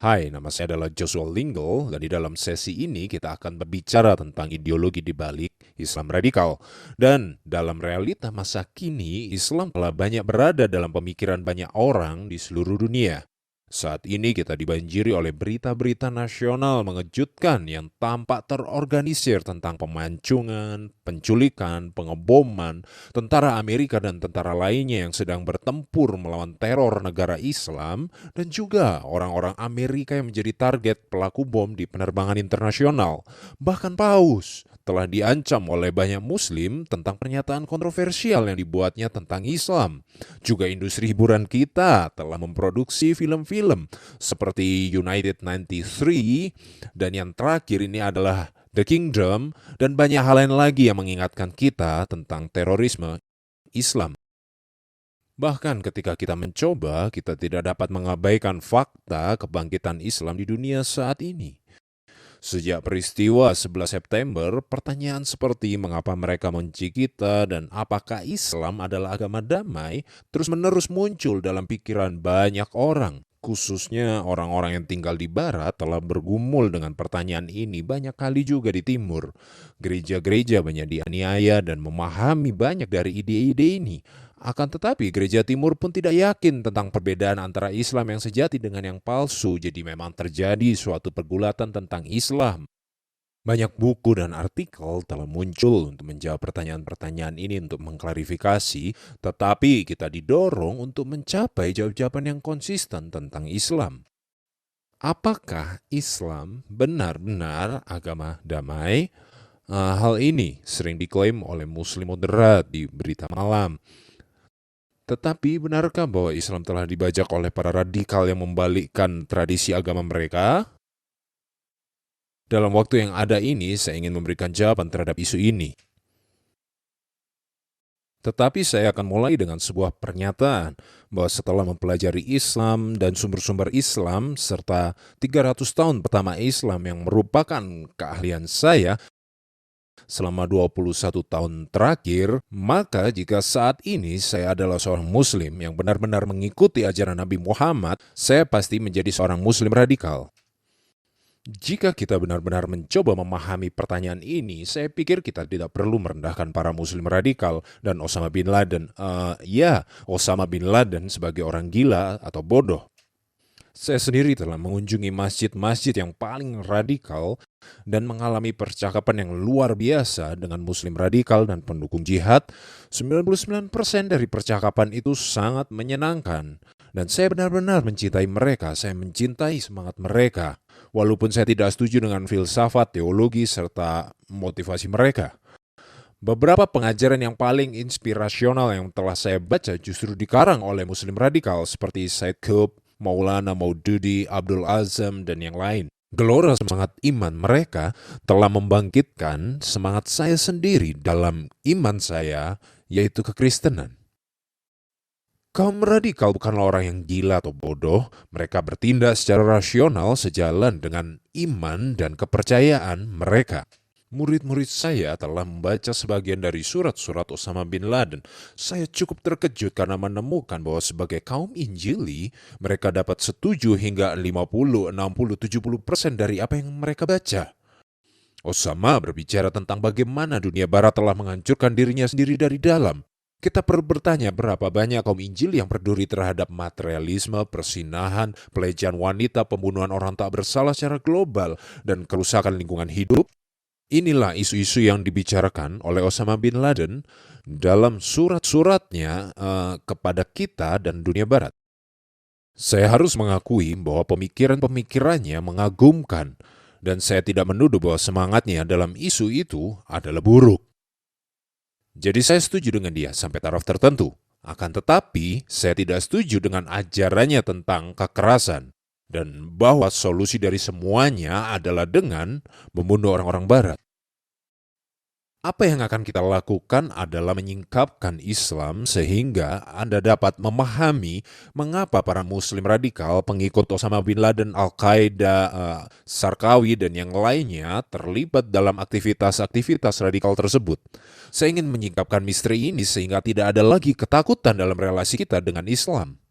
Hai, nama saya adalah Joshua Lingle, dan di dalam sesi ini kita akan berbicara tentang ideologi di balik Islam radikal. Dan dalam realita masa kini, Islam telah banyak berada dalam pemikiran banyak orang di seluruh dunia. Saat ini kita dibanjiri oleh berita-berita nasional mengejutkan yang tampak terorganisir tentang pemancingan, penculikan, pengeboman, tentara Amerika dan tentara lainnya yang sedang bertempur melawan teror negara Islam, dan juga orang-orang Amerika yang menjadi target pelaku bom di penerbangan internasional. Bahkan Paus telah diancam oleh banyak Muslim tentang pernyataan kontroversial yang dibuatnya tentang Islam. Juga industri hiburan kita telah memproduksi film-film seperti United 93, dan yang terakhir ini adalah The Kingdom, dan banyak hal lain lagi yang mengingatkan kita tentang terorisme Islam. Bahkan ketika kita mencoba, kita tidak dapat mengabaikan fakta kebangkitan Islam di dunia saat ini. Sejak peristiwa 11 September, pertanyaan seperti mengapa mereka membenci kita dan apakah Islam adalah agama damai terus-menerus muncul dalam pikiran banyak orang. Khususnya orang-orang yang tinggal di barat telah bergumul dengan pertanyaan ini banyak kali juga di timur. Gereja-gereja banyak dianiaya dan memahami banyak dari ide-ide ini. Akan tetapi gereja timur pun tidak yakin tentang perbedaan antara Islam yang sejati dengan yang palsu, jadi memang terjadi suatu pergulatan tentang Islam. Banyak buku dan artikel telah muncul untuk menjawab pertanyaan-pertanyaan ini untuk mengklarifikasi, tetapi kita didorong untuk mencapai jawaban yang konsisten tentang Islam. Apakah Islam benar-benar agama damai? Hal ini sering diklaim oleh Muslim moderat di berita malam. Tetapi benarkah bahwa Islam telah dibajak oleh para radikal yang membalikkan tradisi agama mereka? Dalam waktu yang ada ini, saya ingin memberikan jawaban terhadap isu ini. Tetapi saya akan mulai dengan sebuah pernyataan bahwa setelah mempelajari Islam dan sumber-sumber Islam serta 300 tahun pertama Islam yang merupakan keahlian saya selama 21 tahun terakhir, maka jika saat ini saya adalah seorang Muslim yang benar-benar mengikuti ajaran Nabi Muhammad, saya pasti menjadi seorang Muslim radikal. Jika kita benar-benar mencoba memahami pertanyaan ini, saya pikir kita tidak perlu merendahkan para Muslim radikal dan Osama bin Laden. Osama bin Laden sebagai orang gila atau bodoh. Saya sendiri telah mengunjungi masjid-masjid yang paling radikal dan mengalami percakapan yang luar biasa dengan Muslim radikal dan pendukung jihad. 99% dari percakapan itu sangat menyenangkan. Dan saya benar-benar mencintai mereka, saya mencintai semangat mereka. Walaupun saya tidak setuju dengan filsafat, teologi, serta motivasi mereka. Beberapa pengajaran yang paling inspirasional yang telah saya baca justru dikarang oleh Muslim radikal seperti Said Qutb, Maulana Maududi, Abdul Azam, dan yang lain. Gelora semangat iman mereka telah membangkitkan semangat saya sendiri dalam iman saya, yaitu kekristenan. Kaum radikal bukanlah orang yang gila atau bodoh, mereka bertindak secara rasional sejalan dengan iman dan kepercayaan mereka. Murid-murid saya telah membaca sebagian dari surat-surat Osama bin Laden. Saya cukup terkejut karena menemukan bahwa sebagai kaum Injili, mereka dapat setuju hingga 50, 60, 70% dari apa yang mereka baca. Osama berbicara tentang bagaimana dunia barat telah menghancurkan dirinya sendiri dari dalam. Kita perlu bertanya berapa banyak kaum Injil yang peduli terhadap materialisme, persinahan, pelecehan wanita, pembunuhan orang tak bersalah secara global, dan kerusakan lingkungan hidup. Inilah isu-isu yang dibicarakan oleh Osama bin Laden dalam surat-suratnya kepada kita dan dunia barat. Saya harus mengakui bahwa pemikiran-pemikirannya mengagumkan, dan saya tidak menuduh bahwa semangatnya dalam isu itu adalah buruk. Jadi saya setuju dengan dia sampai taraf tertentu. Akan tetapi, saya tidak setuju dengan ajarannya tentang kekerasan dan bahwa solusi dari semuanya adalah dengan membunuh orang-orang barat. Apa yang akan kita lakukan adalah menyingkapkan Islam sehingga Anda dapat memahami mengapa para Muslim radikal, pengikut Osama bin Laden, Al-Qaeda, Sarkawi, dan yang lainnya terlibat dalam aktivitas-aktivitas radikal tersebut. Saya ingin menyingkapkan misteri ini sehingga tidak ada lagi ketakutan dalam relasi kita dengan Islam.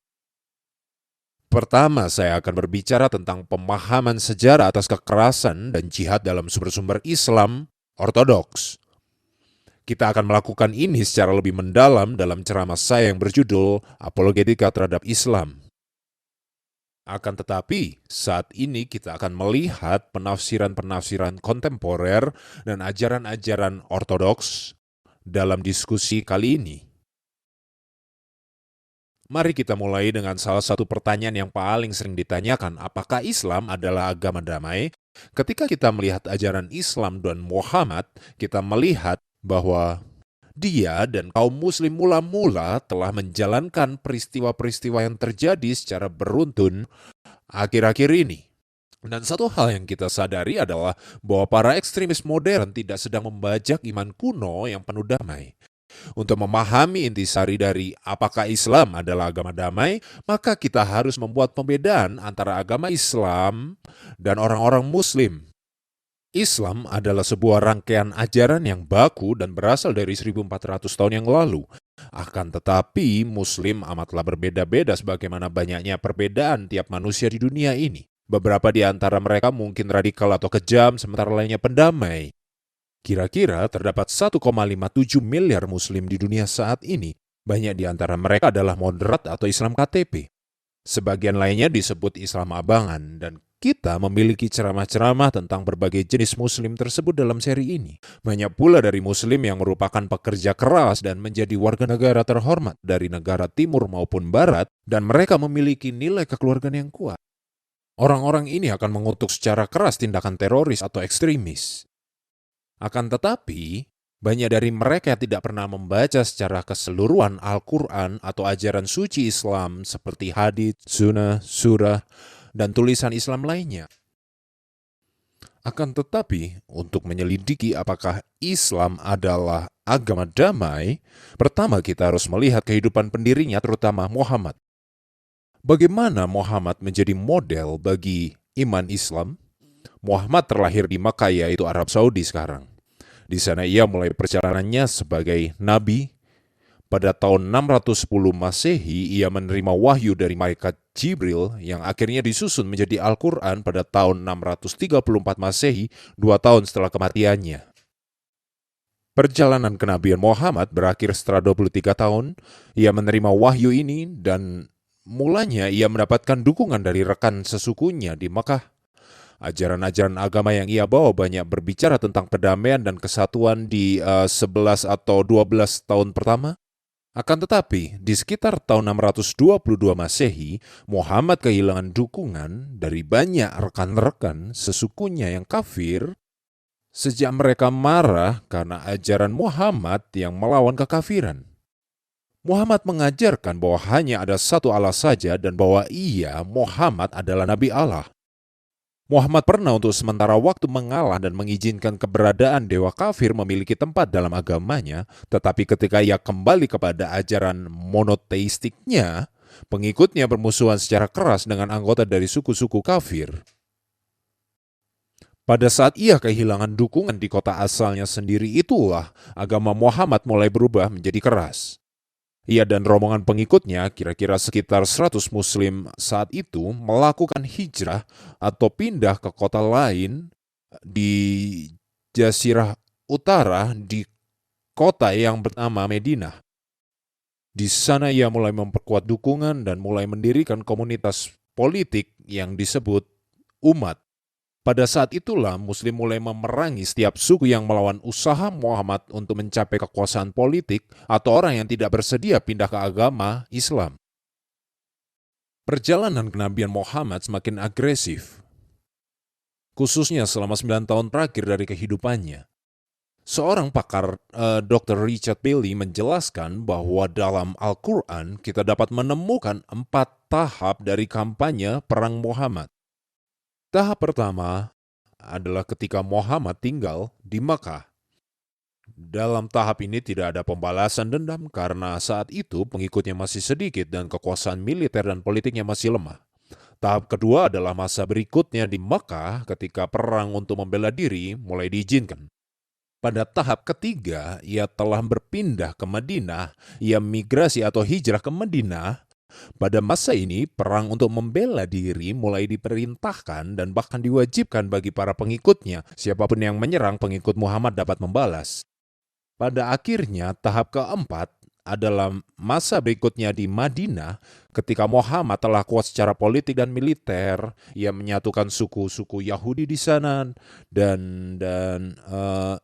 Pertama, saya akan berbicara tentang pemahaman sejarah atas kekerasan dan jihad dalam sumber-sumber Islam Ortodoks. Kita akan melakukan ini secara lebih mendalam dalam ceramah saya yang berjudul Apologetika Terhadap Islam. Akan tetapi, saat ini kita akan melihat penafsiran-penafsiran kontemporer dan ajaran-ajaran ortodoks dalam diskusi kali ini. Mari kita mulai dengan salah satu pertanyaan yang paling sering ditanyakan, apakah Islam adalah agama damai? Ketika kita melihat ajaran Islam dan Muhammad, kita melihat bahwa dia dan kaum muslim mula-mula telah menjalankan peristiwa-peristiwa yang terjadi secara beruntun akhir-akhir ini. Dan satu hal yang kita sadari adalah bahwa para ekstremis modern tidak sedang membajak iman kuno yang penuh damai. Untuk memahami intisari dari apakah Islam adalah agama damai, maka kita harus membuat pembedaan antara agama Islam dan orang-orang Muslim. Islam adalah sebuah rangkaian ajaran yang baku dan berasal dari 1400 tahun yang lalu. Akan tetapi, Muslim amatlah berbeda-beda sebagaimana banyaknya perbedaan tiap manusia di dunia ini. Beberapa di antara mereka mungkin radikal atau kejam, sementara lainnya pendamai. Kira-kira terdapat 1,57 miliar Muslim di dunia saat ini. Banyak di antara mereka adalah moderat atau Islam KTP. Sebagian lainnya disebut Islam abangan, dan kita memiliki ceramah-ceramah tentang berbagai jenis Muslim tersebut dalam seri ini. Banyak pula dari Muslim yang merupakan pekerja keras dan menjadi warga negara terhormat dari negara timur maupun barat, dan mereka memiliki nilai kekeluargaan yang kuat. Orang-orang ini akan mengutuk secara keras tindakan teroris atau ekstremis. Akan tetapi, banyak dari mereka yang tidak pernah membaca secara keseluruhan Al-Quran atau ajaran suci Islam seperti hadits, sunnah, surah, dan tulisan Islam lainnya. Akan tetapi, untuk menyelidiki apakah Islam adalah agama damai, pertama kita harus melihat kehidupan pendirinya, terutama Muhammad. Bagaimana Muhammad menjadi model bagi iman Islam? Muhammad terlahir di Makkah, yaitu Arab Saudi sekarang. Di sana ia mulai perjalanannya sebagai nabi. Pada tahun 610 Masehi, ia menerima wahyu dari malaikat Jibril yang akhirnya disusun menjadi Al-Quran pada tahun 634 Masehi, 2 tahun setelah kematiannya. Perjalanan kenabian Muhammad berakhir setelah 23 tahun. Ia menerima wahyu ini dan mulanya ia mendapatkan dukungan dari rekan sesukunya di Makkah. Ajaran-ajaran agama yang ia bawa banyak berbicara tentang perdamaian dan kesatuan di 11 atau 12 tahun pertama. Akan tetapi, di sekitar tahun 622 Masehi, Muhammad kehilangan dukungan dari banyak rekan-rekan sesukunya yang kafir sejak mereka marah karena ajaran Muhammad yang melawan kekafiran. Muhammad mengajarkan bahwa hanya ada satu Allah saja dan bahwa ia, Muhammad, adalah Nabi Allah. Muhammad pernah untuk sementara waktu mengalah dan mengizinkan keberadaan dewa kafir memiliki tempat dalam agamanya, tetapi ketika ia kembali kepada ajaran monoteistiknya, pengikutnya bermusuhan secara keras dengan anggota dari suku-suku kafir. Pada saat ia kehilangan dukungan di kota asalnya sendiri, itulah agama Muhammad mulai berubah menjadi keras. Ia dan rombongan pengikutnya, kira-kira sekitar 100 Muslim saat itu, melakukan hijrah atau pindah ke kota lain di Jazirah Utara di kota yang bernama Madinah. Di sana ia mulai memperkuat dukungan dan mulai mendirikan komunitas politik yang disebut umat. Pada saat itulah Muslim mulai memerangi setiap suku yang melawan usaha Muhammad untuk mencapai kekuasaan politik atau orang yang tidak bersedia pindah ke agama Islam. Perjalanan kenabian Muhammad semakin agresif, khususnya selama 9 tahun terakhir dari kehidupannya. Seorang pakar, Dr. Richard Bailey, menjelaskan bahwa dalam Al-Quran kita dapat menemukan 4 tahap dari kampanye perang Muhammad. Tahap pertama adalah ketika Muhammad tinggal di Makkah. Dalam tahap ini tidak ada pembalasan dendam karena saat itu pengikutnya masih sedikit dan kekuasaan militer dan politiknya masih lemah. Tahap kedua adalah masa berikutnya di Makkah ketika perang untuk membela diri mulai diizinkan. Pada tahap ketiga, ia telah berpindah ke Madinah, ia migrasi atau hijrah ke Madinah, Pada masa ini, perang untuk membela diri mulai diperintahkan dan bahkan diwajibkan bagi para pengikutnya. Siapapun yang menyerang pengikut Muhammad dapat membalas. Pada akhirnya, tahap keempat adalah masa berikutnya di Madinah ketika Muhammad telah kuat secara politik dan militer. Ia menyatukan suku-suku Yahudi di sana dan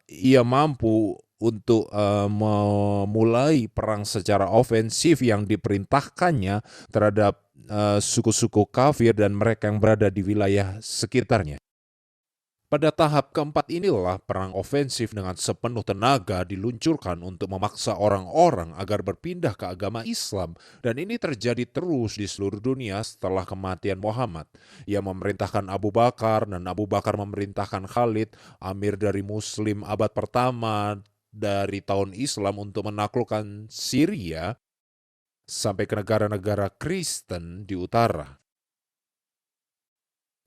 ia mampu untuk memulai perang secara ofensif yang diperintahkannya terhadap suku-suku kafir dan mereka yang berada di wilayah sekitarnya. Pada tahap keempat inilah perang ofensif dengan sepenuh tenaga diluncurkan untuk memaksa orang-orang agar berpindah ke agama Islam, dan ini terjadi terus di seluruh dunia setelah kematian Muhammad. Ia memerintahkan Abu Bakar dan Abu Bakar memerintahkan Khalid, amir dari Muslim abad pertama dari tahun Islam, untuk menaklukkan Syria sampai ke negara-negara Kristen di utara.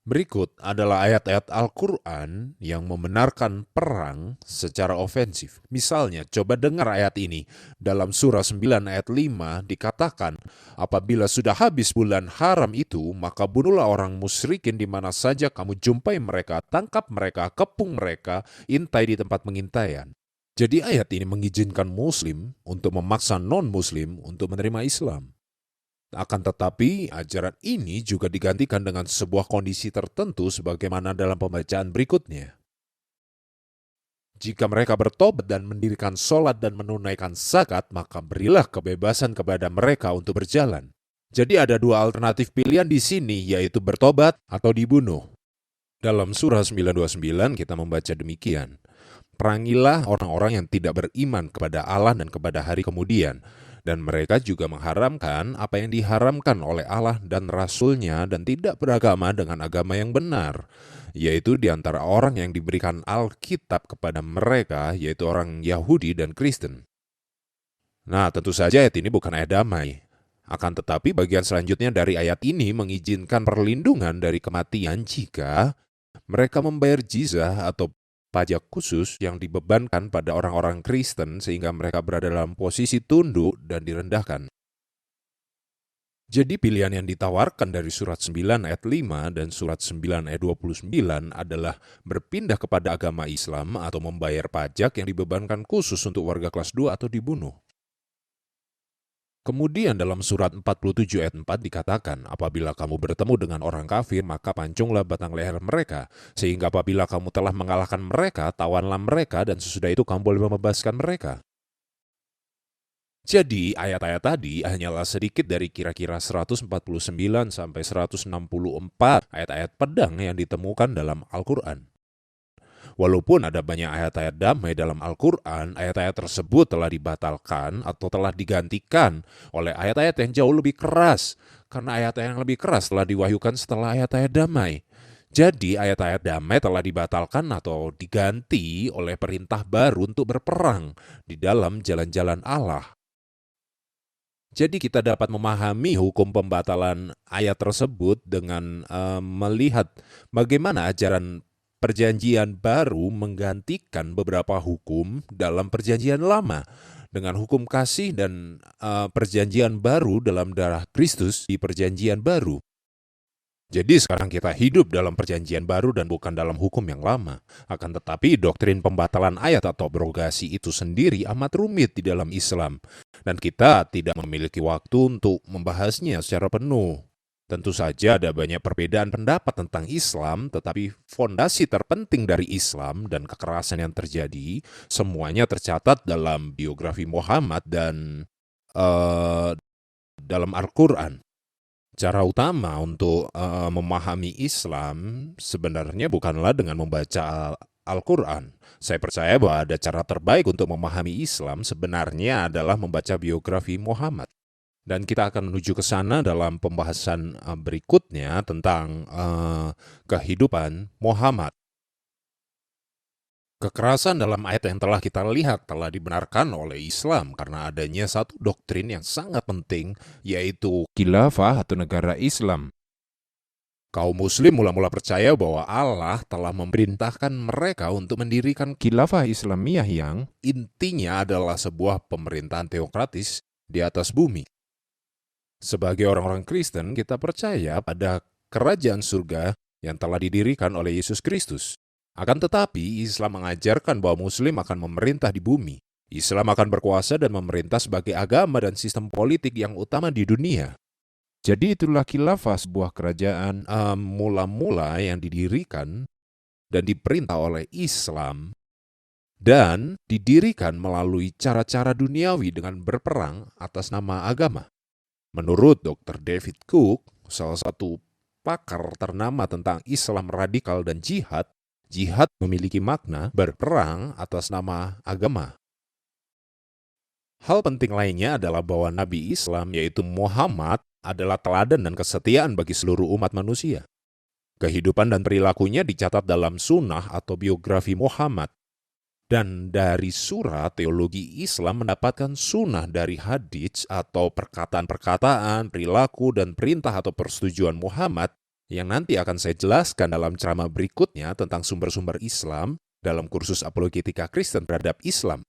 Berikut adalah ayat-ayat Al-Quran yang membenarkan perang secara ofensif. Misalnya, coba dengar ayat ini. Dalam surah 9 ayat 5 dikatakan, apabila sudah habis bulan haram itu, maka bunuhlah orang musyrikin di mana saja kamu jumpai mereka, tangkap mereka, kepung mereka, intai di tempat pengintaian. Jadi ayat ini mengizinkan Muslim untuk memaksa non-Muslim untuk menerima Islam. Akan tetapi, ajaran ini juga digantikan dengan sebuah kondisi tertentu sebagaimana dalam pembacaan berikutnya. Jika mereka bertobat dan mendirikan sholat dan menunaikan zakat, maka berilah kebebasan kepada mereka untuk berjalan. Jadi ada dua alternatif pilihan di sini, yaitu bertobat atau dibunuh. Dalam surah 929 kita membaca demikian. Perangilah orang-orang yang tidak beriman kepada Allah dan kepada hari kemudian. Dan mereka juga mengharamkan apa yang diharamkan oleh Allah dan Rasul-Nya dan tidak beragama dengan agama yang benar, yaitu di antara orang yang diberikan Alkitab kepada mereka, yaitu orang Yahudi dan Kristen. Nah, tentu saja ayat ini bukan ayat damai. Akan tetapi bagian selanjutnya dari ayat ini mengizinkan perlindungan dari kematian jika mereka membayar jizyah atau pajak khusus yang dibebankan pada orang-orang Kristen sehingga mereka berada dalam posisi tunduk dan direndahkan. Jadi pilihan yang ditawarkan dari surat 9 ayat 5 dan surat 9 ayat 29 adalah berpindah kepada agama Islam atau membayar pajak yang dibebankan khusus untuk warga kelas 2 atau dibunuh. Kemudian dalam surat 47 ayat 4 dikatakan, apabila kamu bertemu dengan orang kafir, maka pancunglah batang leher mereka, sehingga apabila kamu telah mengalahkan mereka, tawanlah mereka, dan sesudah itu kamu boleh membebaskan mereka. Jadi ayat-ayat tadi hanyalah sedikit dari kira-kira 149 sampai 164 ayat-ayat pedang yang ditemukan dalam Al-Quran. Walaupun ada banyak ayat-ayat damai dalam Al-Quran, ayat-ayat tersebut telah dibatalkan atau telah digantikan oleh ayat-ayat yang jauh lebih keras, karena ayat-ayat yang lebih keras telah diwahyukan setelah ayat-ayat damai. Jadi ayat-ayat damai telah dibatalkan atau diganti oleh perintah baru untuk berperang di dalam jalan-jalan Allah. Jadi kita dapat memahami hukum pembatalan ayat tersebut dengan melihat bagaimana ajaran Perjanjian Baru menggantikan beberapa hukum dalam Perjanjian Lama dengan hukum kasih dan Perjanjian Baru dalam darah Kristus di Perjanjian Baru. Jadi sekarang kita hidup dalam Perjanjian Baru dan bukan dalam hukum yang lama. Akan tetapi doktrin pembatalan ayat atau abrogasi itu sendiri amat rumit di dalam Islam, dan kita tidak memiliki waktu untuk membahasnya secara penuh. Tentu saja ada banyak perbedaan pendapat tentang Islam, tetapi fondasi terpenting dari Islam dan kekerasan yang terjadi, semuanya tercatat dalam biografi Muhammad dan dalam Al-Quran. Cara utama untuk memahami Islam sebenarnya bukanlah dengan membaca Al-Quran. Saya percaya bahwa ada cara terbaik untuk memahami Islam sebenarnya adalah membaca biografi Muhammad. Dan kita akan menuju ke sana dalam pembahasan berikutnya tentang kehidupan Muhammad. Kekerasan dalam ayat yang telah kita lihat telah dibenarkan oleh Islam karena adanya satu doktrin yang sangat penting, yaitu khilafah atau negara Islam. Kaum muslim mula-mula percaya bahwa Allah telah memerintahkan mereka untuk mendirikan khilafah Islamiyah yang intinya adalah sebuah pemerintahan teokratis di atas bumi. Sebagai orang-orang Kristen, kita percaya pada kerajaan surga yang telah didirikan oleh Yesus Kristus. Akan tetapi, Islam mengajarkan bahwa Muslim akan memerintah di bumi. Islam akan berkuasa dan memerintah sebagai agama dan sistem politik yang utama di dunia. Jadi itulah khilafah, sebuah kerajaan mula-mula yang didirikan dan diperintah oleh Islam dan didirikan melalui cara-cara duniawi dengan berperang atas nama agama. Menurut Dr. David Cook, salah satu pakar ternama tentang Islam radikal dan jihad, jihad memiliki makna berperang atas nama agama. Hal penting lainnya adalah bahwa Nabi Islam, yaitu Muhammad, adalah teladan dan kesetiaan bagi seluruh umat manusia. Kehidupan dan perilakunya dicatat dalam sunnah atau biografi Muhammad. Dan dari surah, teologi Islam mendapatkan sunnah dari hadits atau perkataan-perkataan, perilaku, dan perintah atau persetujuan Muhammad yang nanti akan saya jelaskan dalam ceramah berikutnya tentang sumber-sumber Islam dalam kursus apologetika Kristen terhadap Islam.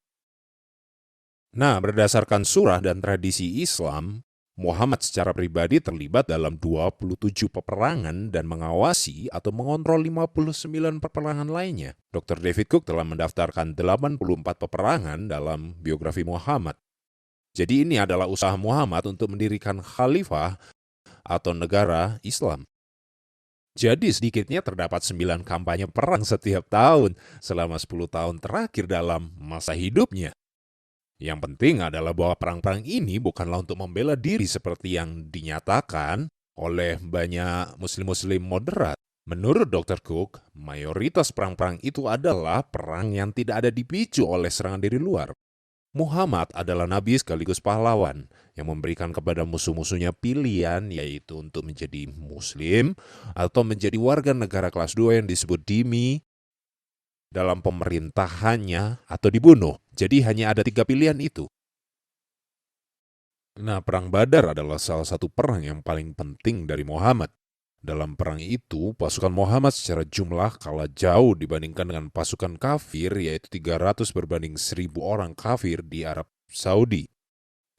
Nah, berdasarkan surah dan tradisi Islam, Muhammad secara pribadi terlibat dalam 27 peperangan dan mengawasi atau mengontrol 59 peperangan lainnya. Dr. David Cook telah mendaftarkan 84 peperangan dalam biografi Muhammad. Jadi ini adalah usaha Muhammad untuk mendirikan khalifah atau negara Islam. Jadi sedikitnya terdapat 9 kampanye perang setiap tahun selama 10 tahun terakhir dalam masa hidupnya. Yang penting adalah bahwa perang-perang ini bukanlah untuk membela diri seperti yang dinyatakan oleh banyak muslim-muslim moderat. Menurut Dr. Cook, mayoritas perang-perang itu adalah perang yang tidak ada dipicu oleh serangan dari luar. Muhammad adalah nabi sekaligus pahlawan yang memberikan kepada musuh-musuhnya pilihan, yaitu untuk menjadi muslim atau menjadi warga negara kelas 2 yang disebut dhimmi dalam pemerintahannya atau dibunuh. Jadi hanya ada 3 pilihan itu. Nah, Perang Badar adalah salah satu perang yang paling penting dari Muhammad. Dalam perang itu, pasukan Muhammad secara jumlah kalah jauh dibandingkan dengan pasukan kafir, yaitu 300 berbanding 1.000 orang kafir di Arab Saudi.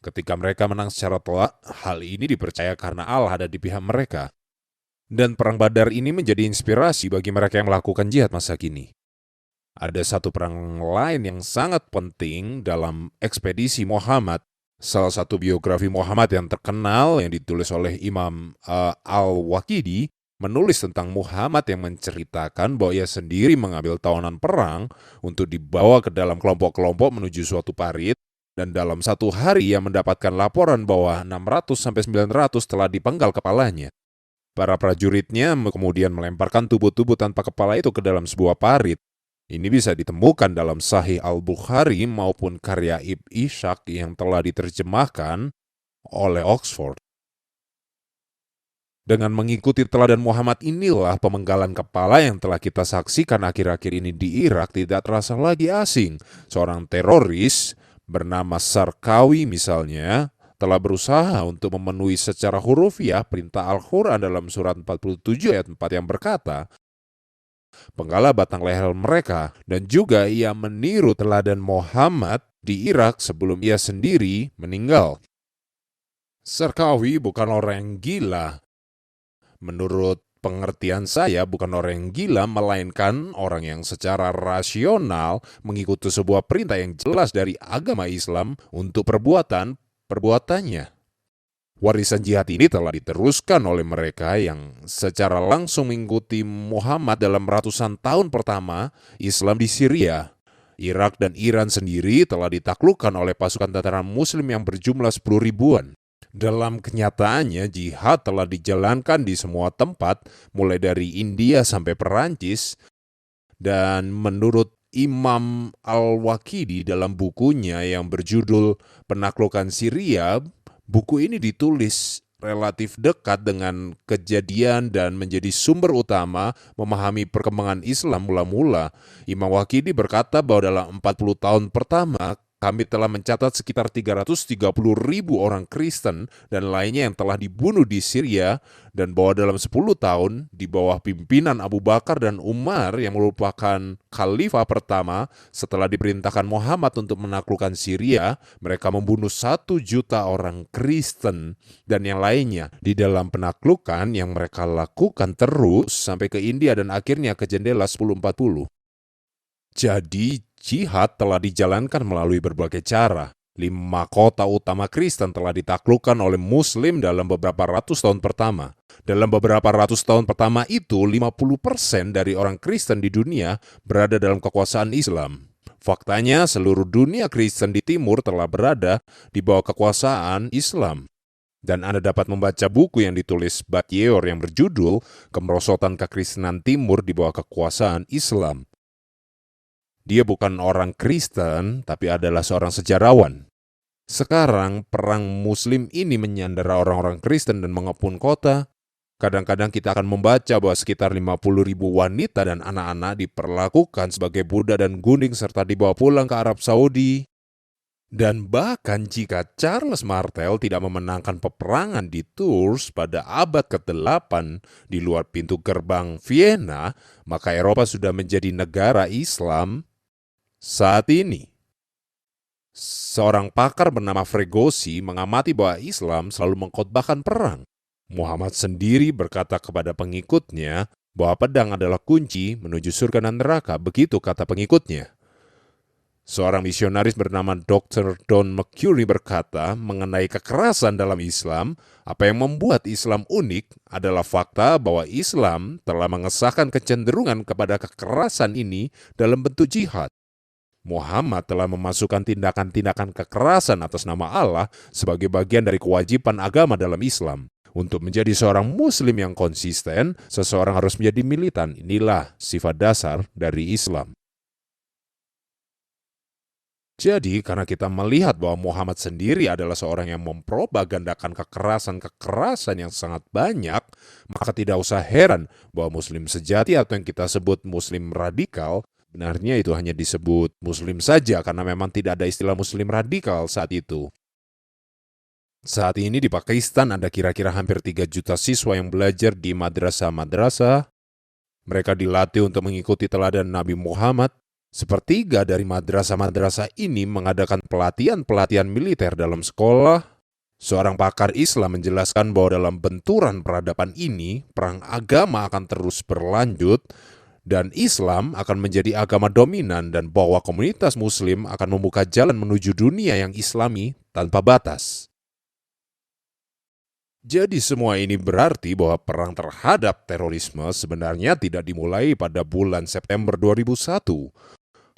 Ketika mereka menang secara telak, hal ini dipercaya karena Allah ada di pihak mereka. Dan Perang Badar ini menjadi inspirasi bagi mereka yang melakukan jihad masa kini. Ada satu perang lain yang sangat penting dalam ekspedisi Muhammad. Salah satu biografi Muhammad yang terkenal yang ditulis oleh Imam Al-Waqidi menulis tentang Muhammad yang menceritakan bahwa ia sendiri mengambil tawanan perang untuk dibawa ke dalam kelompok-kelompok menuju suatu parit, dan dalam satu hari ia mendapatkan laporan bahwa 600-900 telah dipenggal kepalanya. Para prajuritnya kemudian melemparkan tubuh-tubuh tanpa kepala itu ke dalam sebuah parit. Ini bisa ditemukan dalam Sahih Al-Bukhari maupun karya Ibn Ishaq yang telah diterjemahkan oleh Oxford. Dengan mengikuti teladan Muhammad inilah pemenggalan kepala yang telah kita saksikan akhir-akhir ini di Irak tidak terasa lagi asing. Seorang teroris bernama Sarkawi misalnya telah berusaha untuk memenuhi secara hurufiah perintah Al-Quran dalam surat 47 ayat 4 yang berkata, "Penggalah batang leher mereka," dan juga ia meniru teladan Muhammad di Irak sebelum ia sendiri meninggal. Sarkawi bukan orang yang gila. Menurut pengertian saya, bukan orang yang gila, melainkan orang yang secara rasional mengikuti sebuah perintah yang jelas dari agama Islam untuk perbuatannya. Warisan jihad ini telah diteruskan oleh mereka yang secara langsung mengikuti Muhammad dalam ratusan tahun pertama Islam di Syria. Irak dan Iran sendiri telah ditaklukkan oleh pasukan tentara muslim yang berjumlah 10 ribuan. Dalam kenyataannya, jihad telah dijalankan di semua tempat, mulai dari India sampai Perancis. Dan menurut Imam Al-Waqidi dalam bukunya yang berjudul Penaklukan Syria, buku ini ditulis relatif dekat dengan kejadian dan menjadi sumber utama memahami perkembangan Islam mula-mula. Imam Waqidi berkata bahwa dalam 40 tahun pertama Kami telah mencatat sekitar 330.000 orang Kristen dan lainnya yang telah dibunuh di Syria, dan bahwa dalam 10 tahun di bawah pimpinan Abu Bakar dan Umar yang merupakan khalifah pertama setelah diperintahkan Muhammad untuk menaklukkan Syria, mereka membunuh 1 juta orang Kristen dan yang lainnya di dalam penaklukan yang mereka lakukan terus sampai ke India dan akhirnya ke jendela 1040. Jadi, jihad telah dijalankan melalui berbagai cara. 5 kota utama Kristen telah ditaklukkan oleh Muslim dalam beberapa ratus tahun pertama. Dalam beberapa ratus tahun pertama itu, 50% dari orang Kristen di dunia berada dalam kekuasaan Islam. Faktanya, seluruh dunia Kristen di timur telah berada di bawah kekuasaan Islam. Dan Anda dapat membaca buku yang ditulis Battier yang berjudul Kemerosotan Kekristenan Timur di bawah Kekuasaan Islam. Dia bukan orang Kristen, tapi adalah seorang sejarawan. Sekarang, perang Muslim ini menyandera orang-orang Kristen dan mengepung kota. Kadang-kadang kita akan membaca bahwa sekitar 50.000 wanita dan anak-anak diperlakukan sebagai budak dan gunting serta dibawa pulang ke Arab Saudi. Dan bahkan jika Charles Martel tidak memenangkan peperangan di Tours pada abad ke-8 di luar pintu gerbang Vienna, maka Eropa sudah menjadi negara Islam saat ini. Seorang pakar bernama Fregosi mengamati bahwa Islam selalu mengkhotbahkan perang. Muhammad sendiri berkata kepada pengikutnya bahwa pedang adalah kunci menuju surga dan neraka, begitu kata pengikutnya. Seorang misionaris bernama Dr. Don McCurry berkata mengenai kekerasan dalam Islam, apa yang membuat Islam unik adalah fakta bahwa Islam telah mengesahkan kecenderungan kepada kekerasan ini dalam bentuk jihad. Muhammad telah memasukkan tindakan-tindakan kekerasan atas nama Allah sebagai bagian dari kewajiban agama dalam Islam. Untuk menjadi seorang Muslim yang konsisten, seseorang harus menjadi militan. Inilah sifat dasar dari Islam. Jadi, karena kita melihat bahwa Muhammad sendiri adalah seorang yang mempropagandakan kekerasan-kekerasan yang sangat banyak, maka tidak usah heran bahwa Muslim sejati atau yang kita sebut Muslim radikal, benarnya itu hanya disebut Muslim saja karena memang tidak ada istilah Muslim radikal saat itu. Saat ini di Pakistan ada kira-kira hampir 3 juta siswa yang belajar di madrasah-madrasah. Mereka dilatih untuk mengikuti teladan Nabi Muhammad. Sepertiga dari madrasah-madrasah ini mengadakan pelatihan-pelatihan militer dalam sekolah. Seorang pakar Islam menjelaskan bahwa dalam benturan peradaban ini, perang agama akan terus berlanjut, dan Islam akan menjadi agama dominan dan bahwa komunitas Muslim akan membuka jalan menuju dunia yang Islami tanpa batas. Jadi semua ini berarti bahwa perang terhadap terorisme sebenarnya tidak dimulai pada bulan September 2001.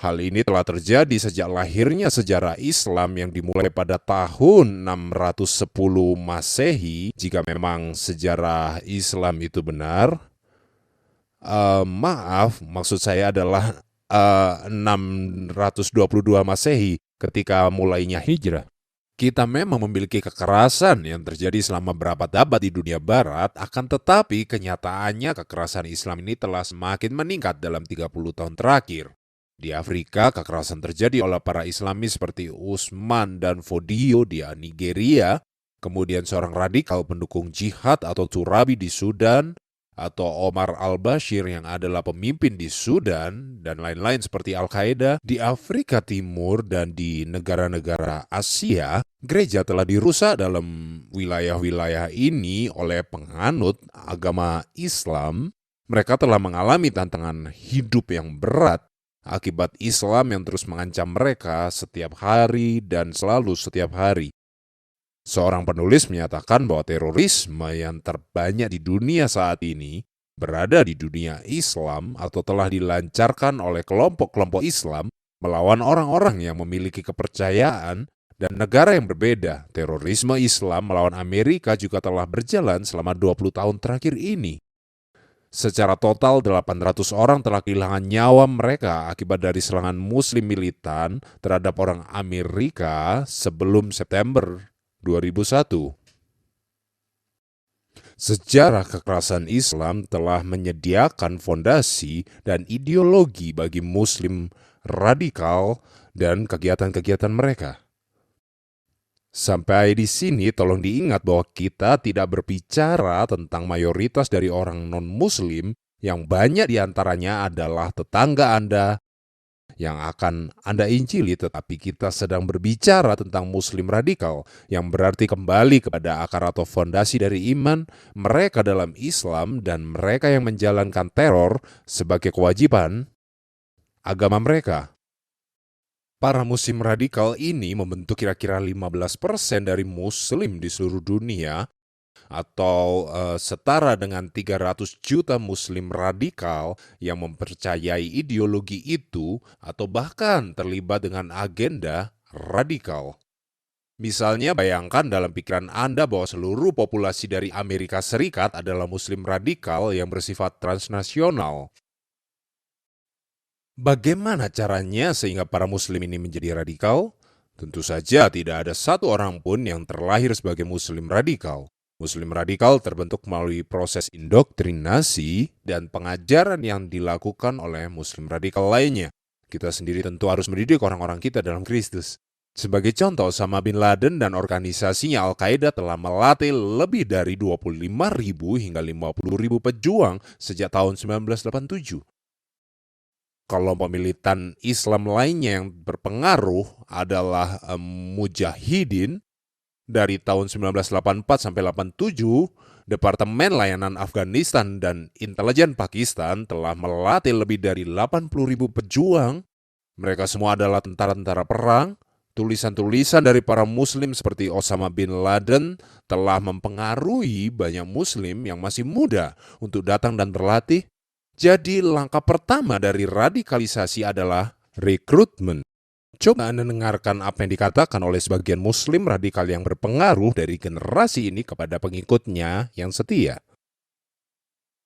Hal ini telah terjadi sejak lahirnya sejarah Islam yang dimulai pada tahun 610 Masehi, jika memang sejarah Islam itu benar. Maksud saya adalah 622 Masehi ketika mulainya hijrah. Kita memang memiliki kekerasan yang terjadi selama berabad-abad di dunia barat, akan tetapi kenyataannya kekerasan Islam ini telah semakin meningkat dalam 30 tahun terakhir. Di Afrika, kekerasan terjadi oleh para Islamis seperti Usman dan Fodio di Nigeria, kemudian seorang radikal pendukung jihad atau Turabi di Sudan, atau Omar al-Bashir yang adalah pemimpin di Sudan, dan lain-lain seperti Al-Qaeda di Afrika Timur dan di negara-negara Asia. Gereja telah dirusak dalam wilayah-wilayah ini oleh penganut agama Islam. Mereka telah mengalami tantangan hidup yang berat akibat Islam yang terus mengancam mereka setiap hari dan selalu setiap hari. Seorang penulis menyatakan bahwa terorisme yang terbanyak di dunia saat ini berada di dunia Islam atau telah dilancarkan oleh kelompok-kelompok Islam melawan orang-orang yang memiliki kepercayaan dan negara yang berbeda. Terorisme Islam melawan Amerika juga telah berjalan selama 20 tahun terakhir ini. Secara total 800 orang telah kehilangan nyawa mereka akibat dari serangan Muslim militan terhadap orang Amerika sebelum September 2001. Sejarah kekerasan Islam telah menyediakan fondasi dan ideologi bagi Muslim radikal dan kegiatan-kegiatan mereka. Sampai di sini tolong diingat bahwa kita tidak berbicara tentang mayoritas dari orang non-Muslim yang banyak diantaranya adalah tetangga Anda yang akan Anda injili, tetapi kita sedang berbicara tentang Muslim radikal yang berarti kembali kepada akar atau fondasi dari iman mereka dalam Islam dan mereka yang menjalankan teror sebagai kewajiban agama mereka. Para Muslim radikal ini membentuk kira-kira 15% dari Muslim di seluruh dunia atau setara dengan 300 juta Muslim radikal yang mempercayai ideologi itu atau bahkan terlibat dengan agenda radikal. Misalnya bayangkan dalam pikiran Anda bahwa seluruh populasi dari Amerika Serikat adalah Muslim radikal yang bersifat transnasional. Bagaimana caranya sehingga para Muslim ini menjadi radikal? Tentu saja tidak ada satu orang pun yang terlahir sebagai Muslim radikal. Muslim radikal terbentuk melalui proses indoktrinasi dan pengajaran yang dilakukan oleh Muslim radikal lainnya. Kita sendiri tentu harus mendidik orang-orang kita dalam Kristus. Sebagai contoh, Osama bin Laden dan organisasinya Al-Qaeda telah melatih lebih dari 25.000 hingga 50.000 pejuang sejak tahun 1987. Kelompok militan Islam lainnya yang berpengaruh adalah Mujahidin. Dari tahun 1984 sampai 87, Departemen Layanan Afghanistan dan Intelijen Pakistan telah melatih lebih dari 80.000 pejuang. Mereka semua adalah tentara-tentara perang. Tulisan-tulisan dari para Muslim seperti Osama bin Laden telah mempengaruhi banyak Muslim yang masih muda untuk datang dan berlatih. Jadi langkah pertama dari radikalisasi adalah rekrutmen. Coba Anda dengarkan apa yang dikatakan oleh sebagian Muslim radikal yang berpengaruh dari generasi ini kepada pengikutnya yang setia.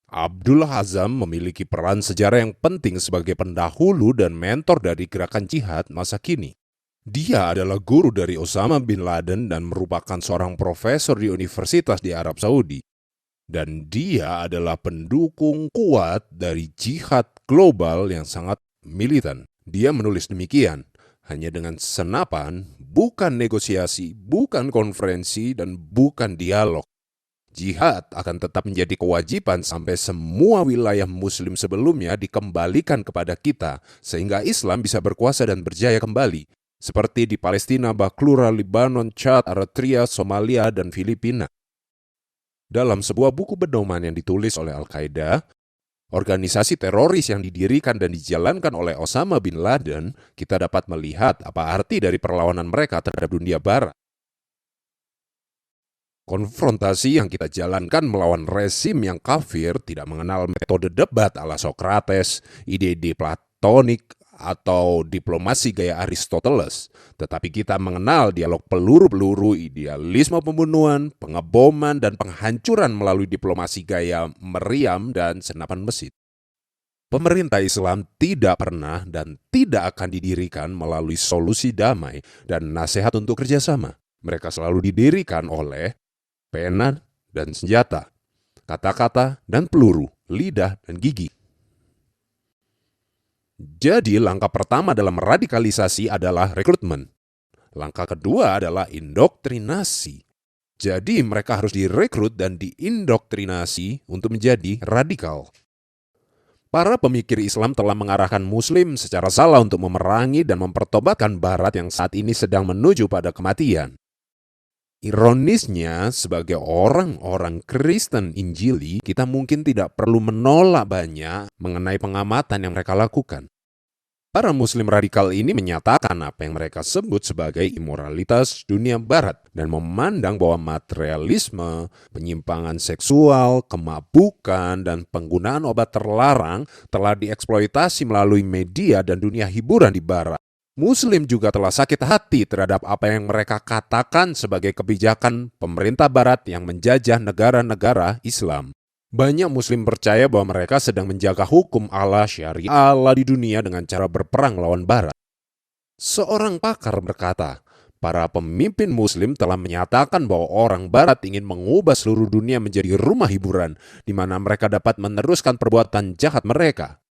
Abdullah Azzam memiliki peran sejarah yang penting sebagai pendahulu dan mentor dari gerakan jihad masa kini. Dia adalah guru dari Osama bin Laden dan merupakan seorang profesor di universitas di Arab Saudi. Dan dia adalah pendukung kuat dari jihad global yang sangat militan. Dia menulis demikian, hanya dengan senapan, bukan negosiasi, bukan konferensi, dan bukan dialog. Jihad akan tetap menjadi kewajiban sampai semua wilayah Muslim sebelumnya dikembalikan kepada kita, sehingga Islam bisa berkuasa dan berjaya kembali, seperti di Palestina, Baklura, Libanon, Chad, Eritrea, Somalia, dan Filipina. Dalam sebuah buku pedoman yang ditulis oleh Al-Qaeda, organisasi teroris yang didirikan dan dijalankan oleh Osama bin Laden, kita dapat melihat apa arti dari perlawanan mereka terhadap dunia barat. Konfrontasi yang kita jalankan melawan rezim yang kafir tidak mengenal metode debat ala Socrates, ide-ide platonik, atau diplomasi gaya Aristoteles, tetapi kita mengenal dialog peluru-peluru, idealisme pembunuhan, pengeboman, dan penghancuran melalui diplomasi gaya meriam dan senapan mesin. Pemerintah Islam tidak pernah dan tidak akan didirikan melalui solusi damai dan nasihat untuk kerjasama. Mereka selalu didirikan oleh pena dan senjata, kata-kata dan peluru, lidah dan gigi. Jadi langkah pertama dalam radikalisasi adalah rekrutmen. Langkah kedua adalah indoktrinasi. Jadi mereka harus direkrut dan diindoktrinasi untuk menjadi radikal. Para pemikir Islam telah mengarahkan Muslim secara salah untuk memerangi dan mempertobatkan Barat yang saat ini sedang menuju pada kematian. Ironisnya, sebagai orang-orang Kristen Injili, kita mungkin tidak perlu menolak banyak mengenai pengamatan yang mereka lakukan. Para Muslim radikal ini menyatakan apa yang mereka sebut sebagai imoralitas dunia barat dan memandang bahwa materialisme, penyimpangan seksual, kemabukan, dan penggunaan obat terlarang telah dieksploitasi melalui media dan dunia hiburan di barat. Muslim juga telah sakit hati terhadap apa yang mereka katakan sebagai kebijakan pemerintah barat yang menjajah negara-negara Islam. Banyak Muslim percaya bahwa mereka sedang menjaga hukum Allah syariah Allah di dunia dengan cara berperang melawan barat. Seorang pakar berkata, para pemimpin Muslim telah menyatakan bahwa orang barat ingin mengubah seluruh dunia menjadi rumah hiburan di mana mereka dapat meneruskan perbuatan jahat mereka.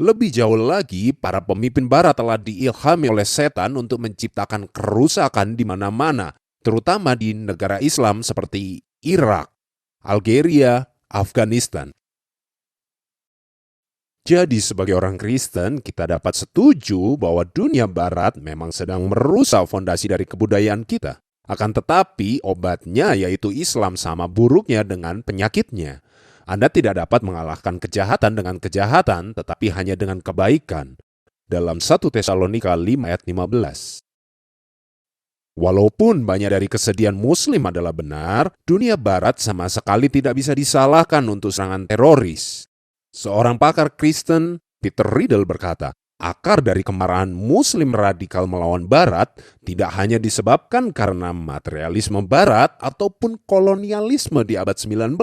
Lebih jauh lagi, para pemimpin barat telah diilhami oleh setan untuk menciptakan kerusakan di mana-mana, terutama di negara Islam seperti Irak, Algeria, Afghanistan. Jadi sebagai orang Kristen, kita dapat setuju bahwa dunia barat memang sedang merusak fondasi dari kebudayaan kita. Akan tetapi obatnya yaitu Islam sama buruknya dengan penyakitnya. Anda tidak dapat mengalahkan kejahatan dengan kejahatan, tetapi hanya dengan kebaikan. Dalam 1 Tesalonika 5 ayat 15. Walaupun banyak dari kesedihan Muslim adalah benar, dunia barat sama sekali tidak bisa disalahkan untuk serangan teroris. Seorang pakar Kristen, Peter Riddle berkata, akar dari kemarahan Muslim radikal melawan Barat tidak hanya disebabkan karena materialisme Barat ataupun kolonialisme di abad 19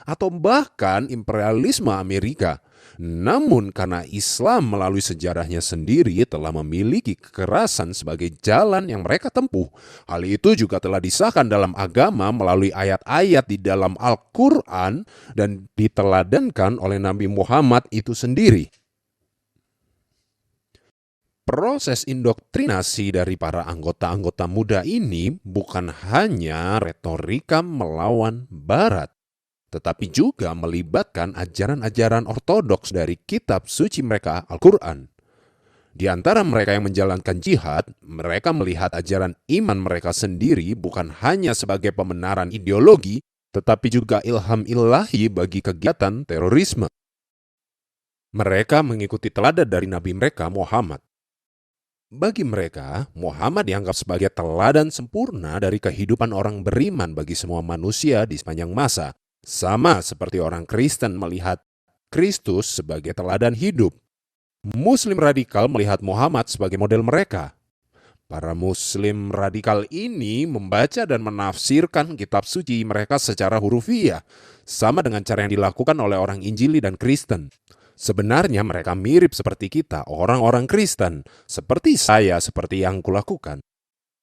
atau bahkan imperialisme Amerika. Namun karena Islam melalui sejarahnya sendiri telah memiliki kekerasan sebagai jalan yang mereka tempuh. Hal itu juga telah disahkan dalam agama melalui ayat-ayat di dalam Al-Quran dan diteladankan oleh Nabi Muhammad itu sendiri. Proses indoktrinasi dari para anggota-anggota muda ini bukan hanya retorika melawan Barat, tetapi juga melibatkan ajaran-ajaran ortodoks dari kitab suci mereka, Al-Quran. Di antara mereka yang menjalankan jihad, mereka melihat ajaran iman mereka sendiri bukan hanya sebagai pembenaran ideologi, tetapi juga ilham ilahi bagi kegiatan terorisme. Mereka mengikuti teladan dari Nabi mereka, Muhammad. Bagi mereka, Muhammad dianggap sebagai teladan sempurna dari kehidupan orang beriman bagi semua manusia di sepanjang masa. Sama seperti orang Kristen melihat Kristus sebagai teladan hidup. Muslim radikal melihat Muhammad sebagai model mereka. Para Muslim radikal ini membaca dan menafsirkan kitab suci mereka secara hurufiah, sama dengan cara yang dilakukan oleh orang Injili dan Kristen. Sebenarnya mereka mirip seperti kita, orang-orang Kristen, seperti saya, seperti yang kulakukan.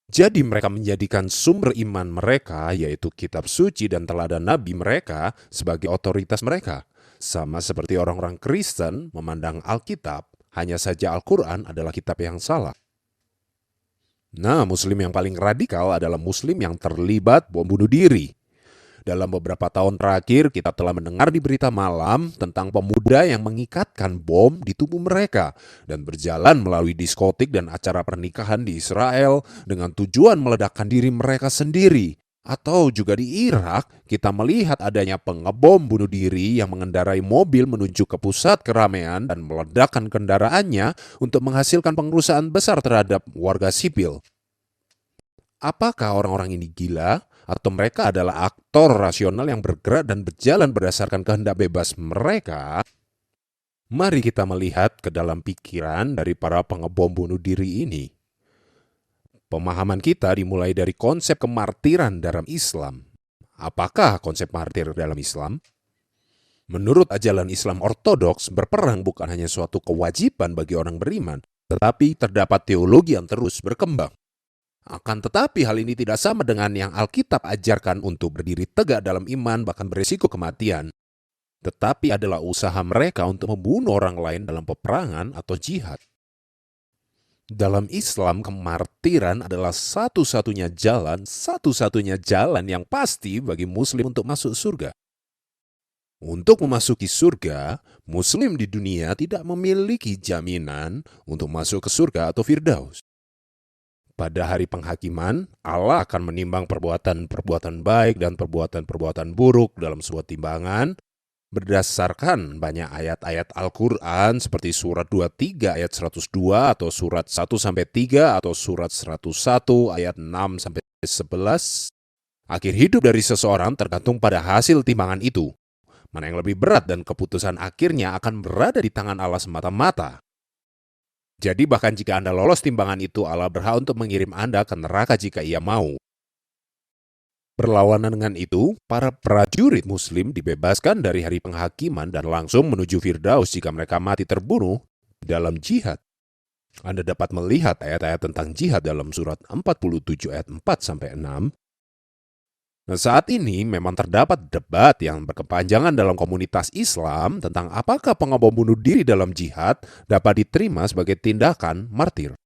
Jadi mereka menjadikan sumber iman mereka, yaitu kitab suci dan teladan nabi mereka, sebagai otoritas mereka. Sama seperti orang-orang Kristen memandang Alkitab, hanya saja Al-Quran adalah kitab yang salah. Nah, Muslim yang paling radikal adalah Muslim yang terlibat bom bunuh diri. Dalam beberapa tahun terakhir, kita telah mendengar di berita malam tentang pemuda yang mengikatkan bom di tubuh mereka dan berjalan melalui diskotik dan acara pernikahan di Israel dengan tujuan meledakkan diri mereka sendiri. Atau juga di Irak, kita melihat adanya pengebom bunuh diri yang mengendarai mobil menuju ke pusat keramaian dan meledakkan kendaraannya untuk menghasilkan pengerusakan besar terhadap warga sipil. Apakah orang-orang ini gila? Atau mereka adalah aktor rasional yang bergerak dan berjalan berdasarkan kehendak bebas mereka? Mari kita melihat ke dalam pikiran dari para pengebom bunuh diri ini. Pemahaman kita dimulai dari konsep kemartiran dalam Islam. Apakah konsep martir dalam Islam? Menurut ajaran Islam ortodoks, berperang bukan hanya suatu kewajiban bagi orang beriman, tetapi terdapat teologi yang terus berkembang. Akan tetapi hal ini tidak sama dengan yang Alkitab ajarkan untuk berdiri tegak dalam iman bahkan berisiko kematian. Tetapi adalah usaha mereka untuk membunuh orang lain dalam peperangan atau jihad. Dalam Islam, kemartiran adalah satu-satunya jalan yang pasti bagi Muslim untuk masuk surga. Untuk memasuki surga, Muslim di dunia tidak memiliki jaminan untuk masuk ke surga atau Firdaus. Pada hari penghakiman, Allah akan menimbang perbuatan-perbuatan baik dan perbuatan-perbuatan buruk dalam sebuah timbangan berdasarkan banyak ayat-ayat Al-Quran seperti surat 23 ayat 102 atau surat 1-3 atau surat 101 ayat 6-11. Akhir hidup dari seseorang tergantung pada hasil timbangan itu. Mana yang lebih berat dan keputusan akhirnya akan berada di tangan Allah semata-mata. Jadi bahkan jika Anda lolos timbangan itu, Allah berhak untuk mengirim Anda ke neraka jika Ia mau. Berlawanan dengan itu, para prajurit Muslim dibebaskan dari hari penghakiman dan langsung menuju Firdaus jika mereka mati terbunuh dalam jihad. Anda dapat melihat ayat-ayat tentang jihad dalam surat 47 ayat 4-6. Nah, saat ini memang terdapat debat yang berkepanjangan dalam komunitas Islam tentang apakah pengebom bunuh diri dalam jihad dapat diterima sebagai tindakan martir.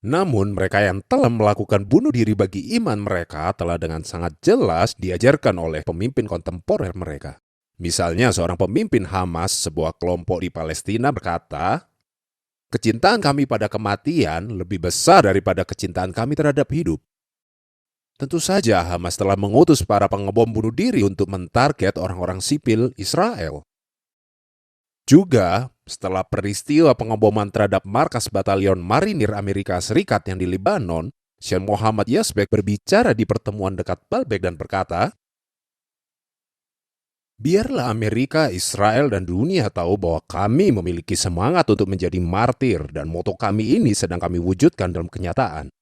Namun, mereka yang telah melakukan bunuh diri bagi iman mereka telah dengan sangat jelas diajarkan oleh pemimpin kontemporer mereka. Misalnya, seorang pemimpin Hamas, sebuah kelompok di Palestina, berkata, "Kecintaan kami pada kematian lebih besar daripada kecintaan kami terhadap hidup." Tentu saja Hamas telah mengutus para pengebom bunuh diri untuk mentarget orang-orang sipil Israel. Juga, setelah peristiwa pengeboman terhadap markas Batalion Marinir Amerika Serikat yang di Lebanon, Syekh Muhammad Yazbek berbicara di pertemuan dekat Baalbek dan berkata, "Biarlah Amerika, Israel, dan dunia tahu bahwa kami memiliki semangat untuk menjadi martir dan moto kami ini sedang kami wujudkan dalam kenyataan."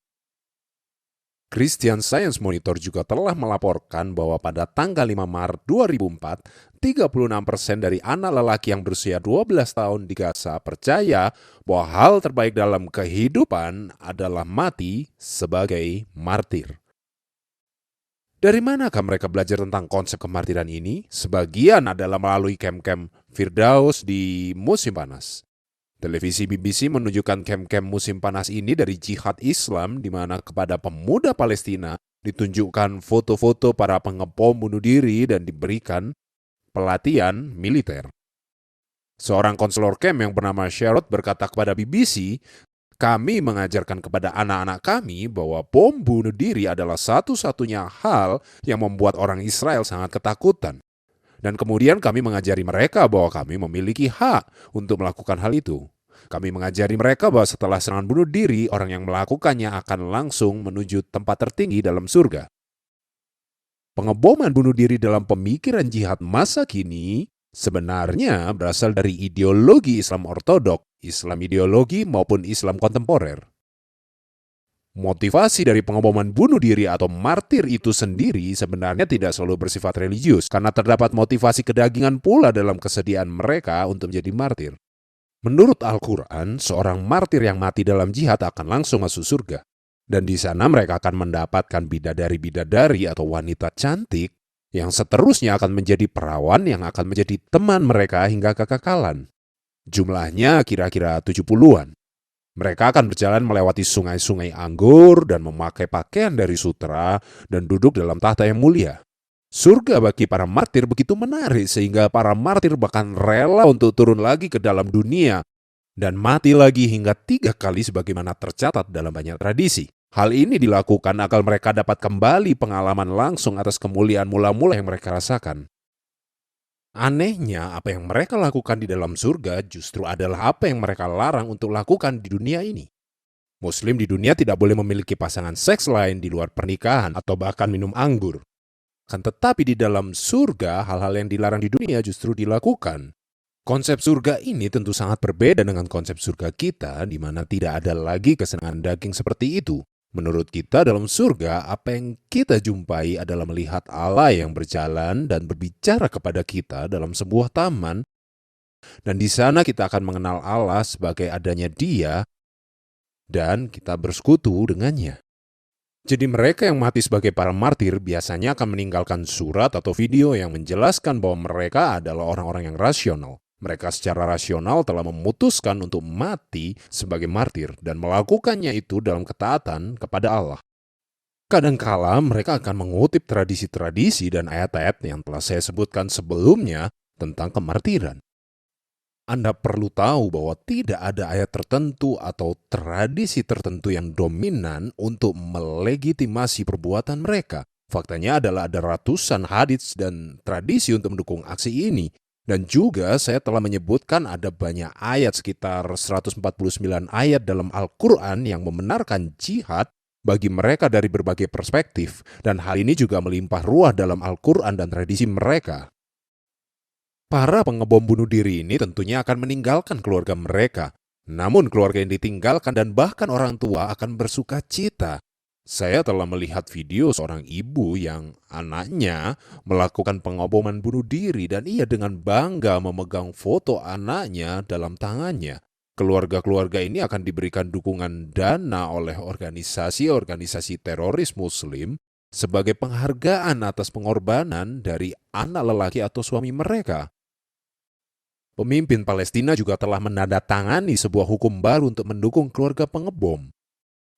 Christian Science Monitor juga telah melaporkan bahwa pada tanggal 5 Maret 2004, 36% dari anak lelaki yang berusia 12 tahun di Gaza percaya bahwa hal terbaik dalam kehidupan adalah mati sebagai martir. Dari manakah mereka belajar tentang konsep kemartiran ini? Sebagian adalah melalui kem-kem Firdaus di musim panas. Televisi BBC menunjukkan kem-kem musim panas ini dari jihad Islam, di mana kepada pemuda Palestina ditunjukkan foto-foto para pengebom bunuh diri dan diberikan pelatihan militer. Seorang konselor kem yang bernama Sherrod berkata kepada BBC, "Kami mengajarkan kepada anak-anak kami bahwa bom bunuh diri adalah satu-satunya hal yang membuat orang Israel sangat ketakutan. Dan kemudian kami mengajari mereka bahwa kami memiliki hak untuk melakukan hal itu. Kami mengajari mereka bahwa setelah serangan bunuh diri, orang yang melakukannya akan langsung menuju tempat tertinggi dalam surga." Pengeboman bunuh diri dalam pemikiran jihad masa kini sebenarnya berasal dari ideologi Islam ortodok, Islam ideologi maupun Islam kontemporer. Motivasi dari pengeboman bunuh diri atau martir itu sendiri sebenarnya tidak selalu bersifat religius, karena terdapat motivasi kedagingan pula dalam kesediaan mereka untuk menjadi martir. Menurut Al-Quran, seorang martir yang mati dalam jihad akan langsung masuk surga. Dan di sana mereka akan mendapatkan bidadari-bidadari atau wanita cantik yang seterusnya akan menjadi perawan yang akan menjadi teman mereka hingga kekekalan. Jumlahnya kira-kira 70-an. Mereka akan berjalan melewati sungai-sungai anggur dan memakai pakaian dari sutera dan duduk dalam tahta yang mulia. Surga bagi para martir begitu menarik sehingga para martir bahkan rela untuk turun lagi ke dalam dunia dan mati lagi hingga 3 kali sebagaimana tercatat dalam banyak tradisi. Hal ini dilakukan agar mereka dapat kembali pengalaman langsung atas kemuliaan mula-mula yang mereka rasakan. Anehnya, apa yang mereka lakukan di dalam surga justru adalah apa yang mereka larang untuk lakukan di dunia ini. Muslim di dunia tidak boleh memiliki pasangan seks lain di luar pernikahan atau bahkan minum anggur. Kan tetapi di dalam surga, hal-hal yang dilarang di dunia justru dilakukan. Konsep surga ini tentu sangat berbeda dengan konsep surga kita, di mana tidak ada lagi kesenangan daging seperti itu. Menurut kita dalam surga, apa yang kita jumpai adalah melihat Allah yang berjalan dan berbicara kepada kita dalam sebuah taman. Dan di sana kita akan mengenal Allah sebagai adanya Dia dan kita bersekutu dengannya. Jadi mereka yang mati sebagai para martir biasanya akan meninggalkan surat atau video yang menjelaskan bahwa mereka adalah orang-orang yang rasional. Mereka secara rasional telah memutuskan untuk mati sebagai martir dan melakukannya itu dalam ketaatan kepada Allah. Kadangkala mereka akan mengutip tradisi-tradisi dan ayat-ayat yang telah saya sebutkan sebelumnya tentang kemartiran. Anda perlu tahu bahwa tidak ada ayat tertentu atau tradisi tertentu yang dominan untuk melegitimasi perbuatan mereka. Faktanya adalah ada ratusan hadits dan tradisi untuk mendukung aksi ini. Dan juga saya telah menyebutkan ada banyak ayat, sekitar 149 ayat dalam Al-Quran yang membenarkan jihad bagi mereka dari berbagai perspektif. Dan hal ini juga melimpah ruah dalam Al-Quran dan tradisi mereka. Para pengebom bunuh diri ini tentunya akan meninggalkan keluarga mereka. Namun keluarga yang ditinggalkan dan bahkan orang tua akan bersuka cita. Saya telah melihat video seorang ibu yang anaknya melakukan pengeboman bunuh diri dan ia dengan bangga memegang foto anaknya dalam tangannya. Keluarga-keluarga ini akan diberikan dukungan dana oleh organisasi-organisasi teroris Muslim sebagai penghargaan atas pengorbanan dari anak lelaki atau suami mereka. Pemimpin Palestina juga telah menandatangani sebuah hukum baru untuk mendukung keluarga pengebom.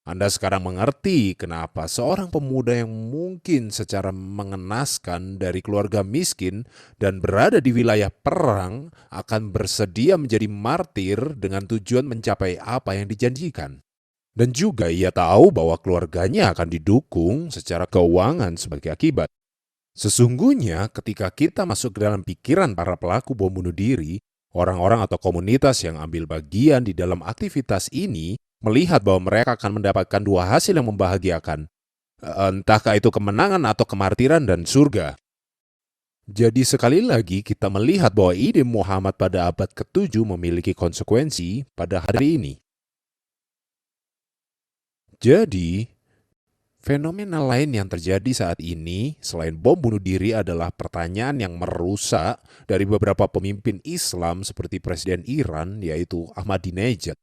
Anda sekarang mengerti kenapa seorang pemuda yang mungkin secara mengenaskan dari keluarga miskin dan berada di wilayah perang akan bersedia menjadi martir dengan tujuan mencapai apa yang dijanjikan. Dan juga ia tahu bahwa keluarganya akan didukung secara keuangan sebagai akibat. Sesungguhnya ketika kita masuk ke dalam pikiran para pelaku bom bunuh diri, orang-orang atau komunitas yang ambil bagian di dalam aktivitas ini melihat bahwa mereka akan mendapatkan dua hasil yang membahagiakan, entahkah itu kemenangan atau kemartiran dan surga. Jadi sekali lagi kita melihat bahwa ide Muhammad pada abad ke-7 memiliki konsekuensi pada hari ini. Jadi, fenomena lain yang terjadi saat ini selain bom bunuh diri adalah pertanyaan yang merusak dari beberapa pemimpin Islam seperti Presiden Iran yaitu Ahmadinejad.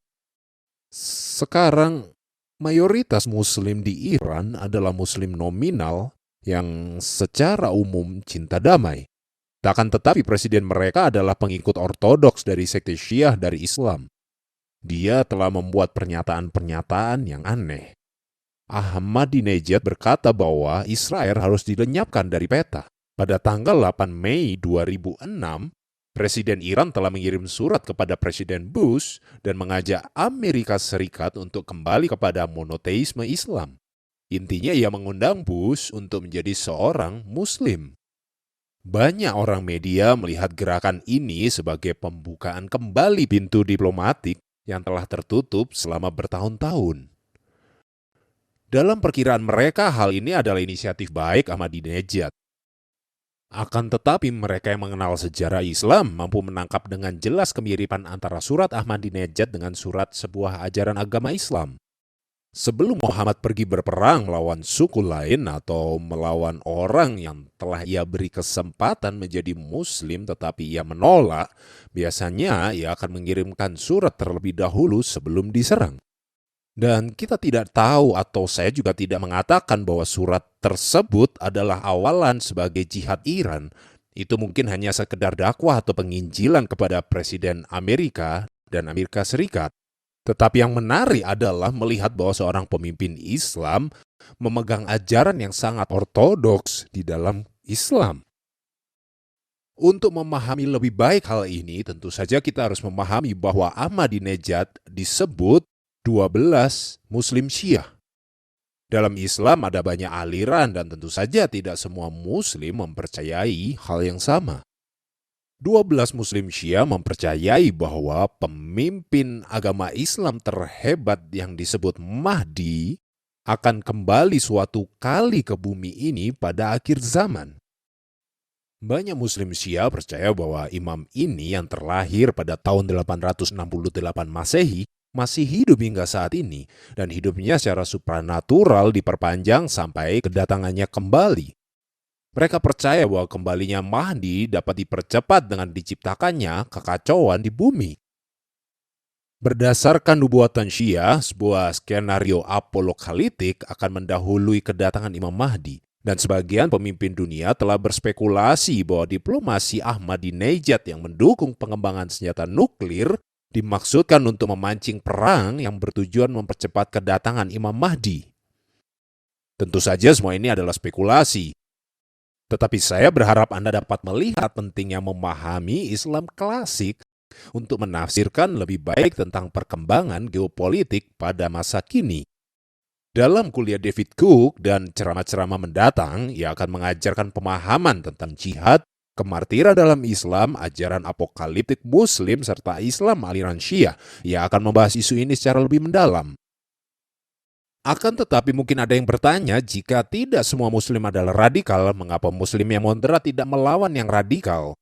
Sekarang, mayoritas Muslim di Iran adalah Muslim nominal yang secara umum cinta damai. Akan tetapi presiden mereka adalah pengikut ortodoks dari sekte Syiah dari Islam. Dia telah membuat pernyataan-pernyataan yang aneh. Ahmadinejad berkata bahwa Israel harus dilenyapkan dari peta. Pada tanggal 8 Mei 2006, Presiden Iran telah mengirim surat kepada Presiden Bush dan mengajak Amerika Serikat untuk kembali kepada monoteisme Islam. Intinya ia mengundang Bush untuk menjadi seorang Muslim. Banyak orang media melihat gerakan ini sebagai pembukaan kembali pintu diplomatik yang telah tertutup selama bertahun-tahun. Dalam perkiraan mereka, hal ini adalah inisiatif baik Ahmadinejad. Akan tetapi mereka yang mengenal sejarah Islam mampu menangkap dengan jelas kemiripan antara surat Ahmadinejad dengan surat sebuah ajaran agama Islam. Sebelum Muhammad pergi berperang melawan suku lain atau melawan orang yang telah ia beri kesempatan menjadi Muslim tetapi ia menolak, biasanya ia akan mengirimkan surat terlebih dahulu sebelum diserang. Dan kita tidak tahu atau saya juga tidak mengatakan bahwa surat tersebut adalah awalan sebagai jihad Iran. Itu mungkin hanya sekedar dakwah atau penginjilan kepada Presiden Amerika dan Amerika Serikat. Tetapi yang menarik adalah melihat bahwa seorang pemimpin Islam memegang ajaran yang sangat ortodoks di dalam Islam. Untuk memahami lebih baik hal ini, tentu saja kita harus memahami bahwa Ahmadinejad disebut 12 Muslim Syiah. Dalam Islam ada banyak aliran dan tentu saja tidak semua Muslim mempercayai hal yang sama. 12 Muslim Syiah mempercayai bahwa pemimpin agama Islam terhebat yang disebut Mahdi akan kembali suatu kali ke bumi ini pada akhir zaman. Banyak Muslim Syiah percaya bahwa imam ini yang terlahir pada tahun 868 Masehi masih hidup hingga saat ini, dan hidupnya secara supranatural diperpanjang sampai kedatangannya kembali. Mereka percaya bahwa kembalinya Mahdi dapat dipercepat dengan diciptakannya kekacauan di bumi. Berdasarkan nubuatan Syiah, sebuah skenario apokaliptik akan mendahului kedatangan Imam Mahdi, dan sebagian pemimpin dunia telah berspekulasi bahwa diplomasi Ahmadinejad yang mendukung pengembangan senjata nuklir dimaksudkan untuk memancing perang yang bertujuan mempercepat kedatangan Imam Mahdi. Tentu saja semua ini adalah spekulasi. Tetapi saya berharap Anda dapat melihat pentingnya memahami Islam klasik untuk menafsirkan lebih baik tentang perkembangan geopolitik pada masa kini. Dalam kuliah David Cook dan ceramah-ceramah mendatang, ia akan mengajarkan pemahaman tentang jihad, kemartiran dalam Islam, ajaran apokaliptik Muslim, serta Islam aliran Syiah. Ia akan membahas isu ini secara lebih mendalam. Akan tetapi mungkin ada yang bertanya, jika tidak semua Muslim adalah radikal, mengapa Muslim yang moderat tidak melawan yang radikal?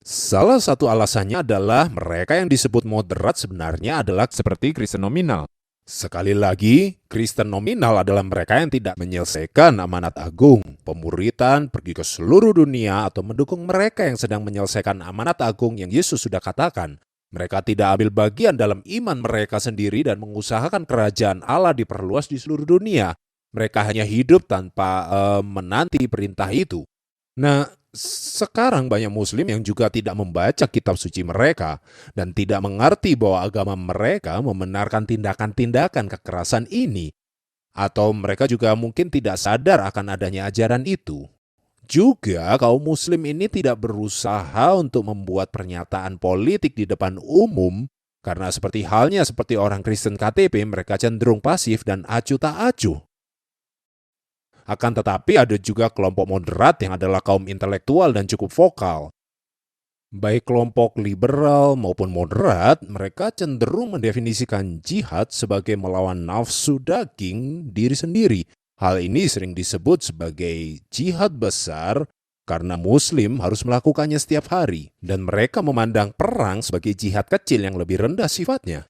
Salah satu alasannya adalah mereka yang disebut moderat sebenarnya adalah seperti Kristen nominal. Sekali lagi, Kristen nominal adalah mereka yang tidak menyelesaikan amanat agung, pemuritan, pergi ke seluruh dunia, atau mendukung mereka yang sedang menyelesaikan amanat agung yang Yesus sudah katakan. Mereka tidak ambil bagian dalam iman mereka sendiri dan mengusahakan kerajaan Allah diperluas di seluruh dunia. Mereka hanya hidup tanpa menanti perintah itu. Nah, sekarang banyak Muslim yang juga tidak membaca kitab suci mereka dan tidak mengerti bahwa agama mereka membenarkan tindakan-tindakan kekerasan ini, atau mereka juga mungkin tidak sadar akan adanya ajaran itu. Juga kaum Muslim ini tidak berusaha untuk membuat pernyataan politik di depan umum, karena seperti halnya seperti orang Kristen KTP, mereka cenderung pasif dan acuh tak acuh. Akan tetapi ada juga kelompok moderat yang adalah kaum intelektual dan cukup vokal. Baik kelompok liberal maupun moderat, mereka cenderung mendefinisikan jihad sebagai melawan nafsu daging diri sendiri. Hal ini sering disebut sebagai jihad besar karena Muslim harus melakukannya setiap hari, dan mereka memandang perang sebagai jihad kecil yang lebih rendah sifatnya.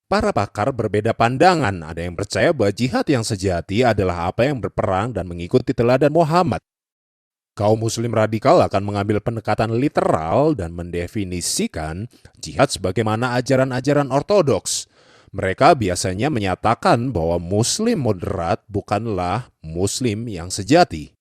Para pakar berbeda pandangan. Ada yang percaya bahwa jihad yang sejati adalah apa yang berperang dan mengikuti teladan Muhammad. Kaum Muslim radikal akan mengambil pendekatan literal dan mendefinisikan jihad sebagaimana ajaran-ajaran ortodoks. Mereka biasanya menyatakan bahwa Muslim moderat bukanlah Muslim yang sejati.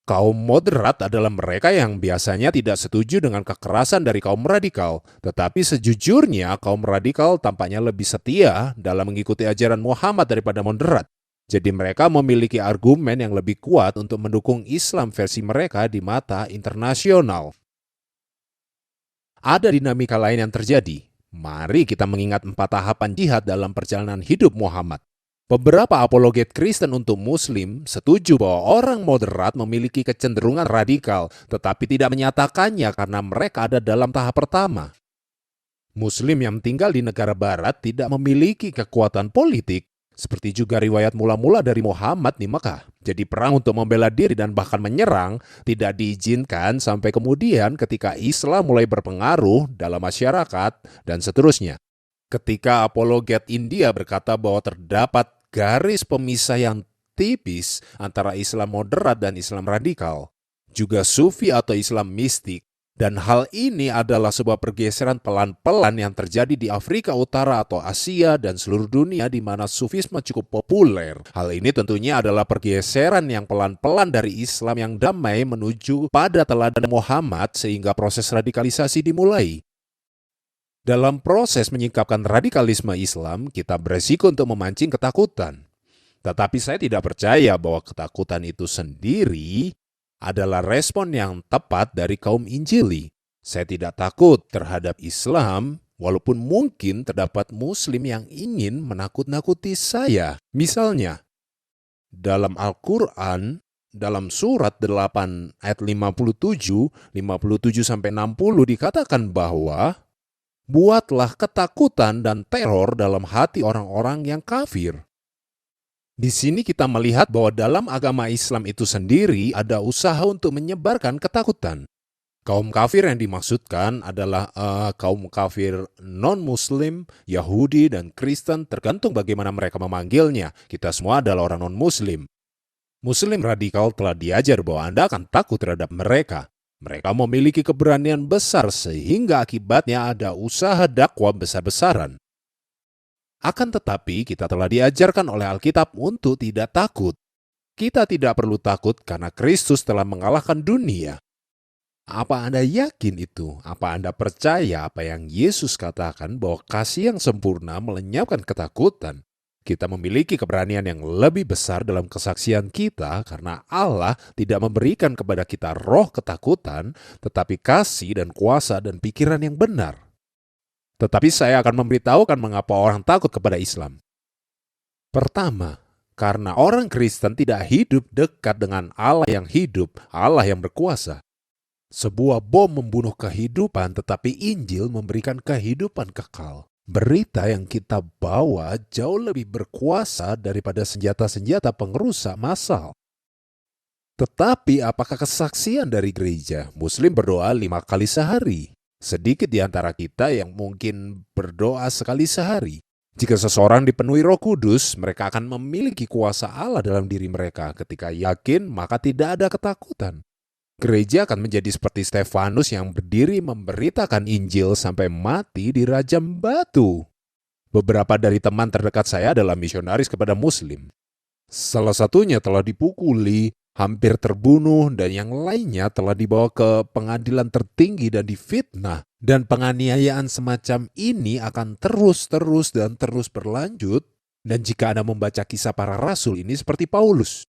Kaum moderat adalah mereka yang biasanya tidak setuju dengan kekerasan dari kaum radikal, tetapi sejujurnya kaum radikal tampaknya lebih setia dalam mengikuti ajaran Muhammad daripada moderat. Jadi mereka memiliki argumen yang lebih kuat untuk mendukung Islam versi mereka di mata internasional. Ada dinamika lain yang terjadi. Mari kita mengingat 4 tahapan jihad dalam perjalanan hidup Muhammad. Beberapa apologet Kristen untuk Muslim setuju bahwa orang moderat memiliki kecenderungan radikal, tetapi tidak menyatakannya karena mereka ada dalam tahap pertama. Muslim yang tinggal di negara barat tidak memiliki kekuatan politik, seperti juga riwayat mula-mula dari Muhammad di Mekah. Jadi perang untuk membela diri dan bahkan menyerang tidak diizinkan sampai kemudian ketika Islam mulai berpengaruh dalam masyarakat dan seterusnya. Ketika apologet India berkata bahwa terdapat garis pemisah yang tipis antara Islam moderat dan Islam radikal, juga Sufi atau Islam mistik, dan hal ini adalah sebuah pergeseran pelan-pelan yang terjadi di Afrika Utara atau Asia dan seluruh dunia di mana Sufisme cukup populer. Hal ini tentunya adalah pergeseran yang pelan-pelan dari Islam yang damai menuju pada teladan Muhammad sehingga proses radikalisasi dimulai. Dalam proses menyingkapkan radikalisme Islam, kita beresiko untuk memancing ketakutan. Tetapi saya tidak percaya bahwa ketakutan itu sendiri adalah respon yang tepat dari kaum Injili. Saya tidak takut terhadap Islam, walaupun mungkin terdapat Muslim yang ingin menakut-nakuti saya. Misalnya, dalam Al-Quran, dalam surat 8 ayat 57 sampai 60 dikatakan bahwa buatlah ketakutan dan teror dalam hati orang-orang yang kafir. Di sini kita melihat bahwa dalam agama Islam itu sendiri ada usaha untuk menyebarkan ketakutan. Kaum kafir yang dimaksudkan adalah kaum kafir non-Muslim, Yahudi, dan Kristen tergantung bagaimana mereka memanggilnya. Kita semua adalah orang non-Muslim. Muslim radikal telah diajar bahwa Anda akan takut terhadap mereka. Mereka memiliki keberanian besar sehingga akibatnya ada usaha dakwah besar-besaran. Akan tetapi kita telah diajarkan oleh Alkitab untuk tidak takut. Kita tidak perlu takut karena Kristus telah mengalahkan dunia. Apa Anda yakin itu? Apa Anda percaya apa yang Yesus katakan bahwa kasih yang sempurna melenyapkan ketakutan? Kita memiliki keberanian yang lebih besar dalam kesaksian kita karena Allah tidak memberikan kepada kita roh ketakutan, tetapi kasih dan kuasa dan pikiran yang benar. Tetapi saya akan memberitahukan mengapa orang takut kepada Islam. Pertama, karena orang Kristen tidak hidup dekat dengan Allah yang hidup, Allah yang berkuasa. Sebuah bom membunuh kehidupan, tetapi Injil memberikan kehidupan kekal. Berita yang kita bawa jauh lebih berkuasa daripada senjata-senjata pengrusak massal. Tetapi apakah kesaksian dari gereja? Muslim berdoa 5 kali sehari. Sedikit di antara kita yang mungkin berdoa sekali sehari. Jika seseorang dipenuhi Roh Kudus, mereka akan memiliki kuasa Allah dalam diri mereka. Ketika yakin, maka tidak ada ketakutan. Gereja akan menjadi seperti Stefanus yang berdiri memberitakan Injil sampai mati di rajam batu. Beberapa dari teman terdekat saya adalah misionaris kepada Muslim. Salah satunya telah dipukuli, hampir terbunuh, dan yang lainnya telah dibawa ke pengadilan tertinggi dan difitnah. Dan penganiayaan semacam ini akan terus berlanjut. Dan jika Anda membaca kisah para rasul ini seperti Paulus,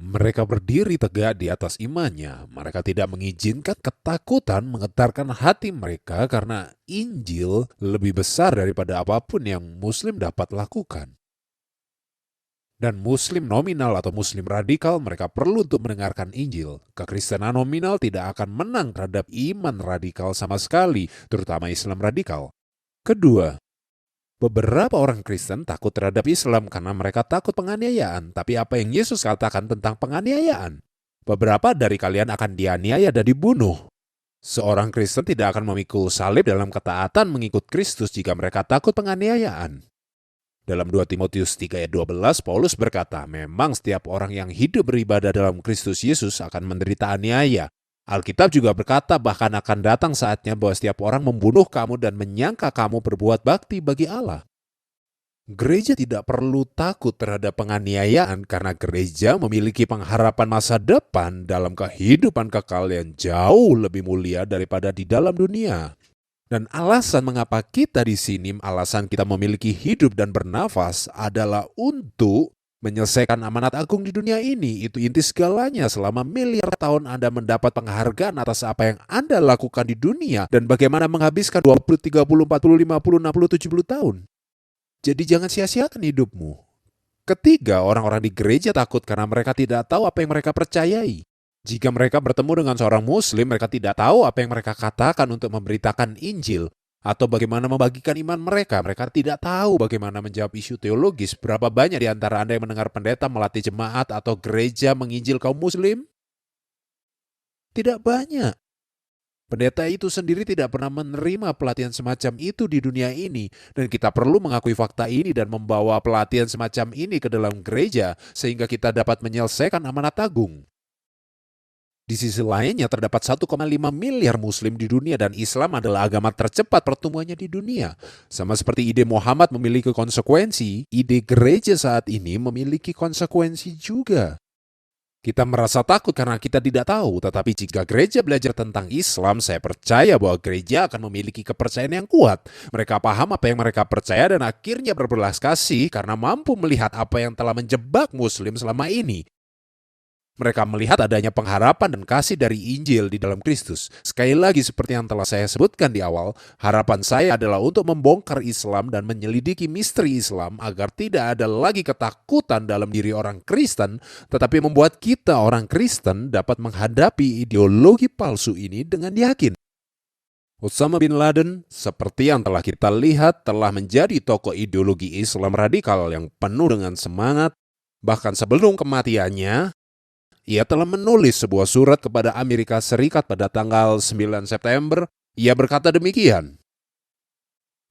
mereka berdiri tegak di atas imannya. Mereka tidak mengizinkan ketakutan menggetarkan hati mereka karena Injil lebih besar daripada apapun yang Muslim dapat lakukan. Dan Muslim nominal atau Muslim radikal, mereka perlu untuk mendengarkan Injil. Kekristenan nominal tidak akan menang terhadap iman radikal sama sekali, terutama Islam radikal. Kedua, beberapa orang Kristen takut terhadap Islam karena mereka takut penganiayaan. Tapi apa yang Yesus katakan tentang penganiayaan? Beberapa dari kalian akan dianiaya dan dibunuh. Seorang Kristen tidak akan memikul salib dalam ketaatan mengikut Kristus jika mereka takut penganiayaan. Dalam 2 Timotius 3 ayat 12, Paulus berkata, memang setiap orang yang hidup beribadah dalam Kristus Yesus akan menderita aniaya. Alkitab juga berkata bahkan akan datang saatnya bahwa setiap orang membunuh kamu dan menyangka kamu berbuat bakti bagi Allah. Gereja tidak perlu takut terhadap penganiayaan karena gereja memiliki pengharapan masa depan dalam kehidupan kekal yang jauh lebih mulia daripada di dalam dunia. Dan alasan mengapa kita di sini, alasan kita memiliki hidup dan bernafas adalah untuk menyelesaikan amanat agung di dunia ini. Itu inti segalanya. Selama miliar tahun Anda mendapat penghargaan atas apa yang Anda lakukan di dunia dan bagaimana menghabiskan 20, 30, 40, 50, 60, 70 tahun. Jadi jangan sia-siakan hidupmu. Ketiga, orang-orang di gereja takut karena mereka tidak tahu apa yang mereka percayai. Jika mereka bertemu dengan seorang Muslim, mereka tidak tahu apa yang mereka katakan untuk memberitakan Injil atau bagaimana membagikan iman mereka. Mereka tidak tahu bagaimana menjawab isu teologis. Berapa banyak di antara Anda yang mendengar pendeta melatih jemaat atau gereja menginjil kaum Muslim? Tidak banyak. Pendeta itu sendiri tidak pernah menerima pelatihan semacam itu di dunia ini. Dan kita perlu mengakui fakta ini dan membawa pelatihan semacam ini ke dalam gereja sehingga kita dapat menyelesaikan amanat agung. Di sisi lainnya terdapat 1,5 miliar Muslim di dunia dan Islam adalah agama tercepat pertumbuhannya di dunia. Sama seperti ide Muhammad memiliki konsekuensi, ide gereja saat ini memiliki konsekuensi juga. Kita merasa takut karena kita tidak tahu, tetapi jika gereja belajar tentang Islam, saya percaya bahwa gereja akan memiliki kepercayaan yang kuat. Mereka paham apa yang mereka percaya dan akhirnya berbelas kasih karena mampu melihat apa yang telah menjebak Muslim selama ini. Mereka melihat adanya pengharapan dan kasih dari Injil di dalam Kristus. Sekali lagi seperti yang telah saya sebutkan di awal, harapan saya adalah untuk membongkar Islam dan menyelidiki misteri Islam agar tidak ada lagi ketakutan dalam diri orang Kristen, tetapi membuat kita orang Kristen dapat menghadapi ideologi palsu ini dengan yakin. Osama bin Laden, seperti yang telah kita lihat, telah menjadi tokoh ideologi Islam radikal yang penuh dengan semangat. Bahkan sebelum kematiannya, ia telah menulis sebuah surat kepada Amerika Serikat pada tanggal 9 September. Ia berkata demikian,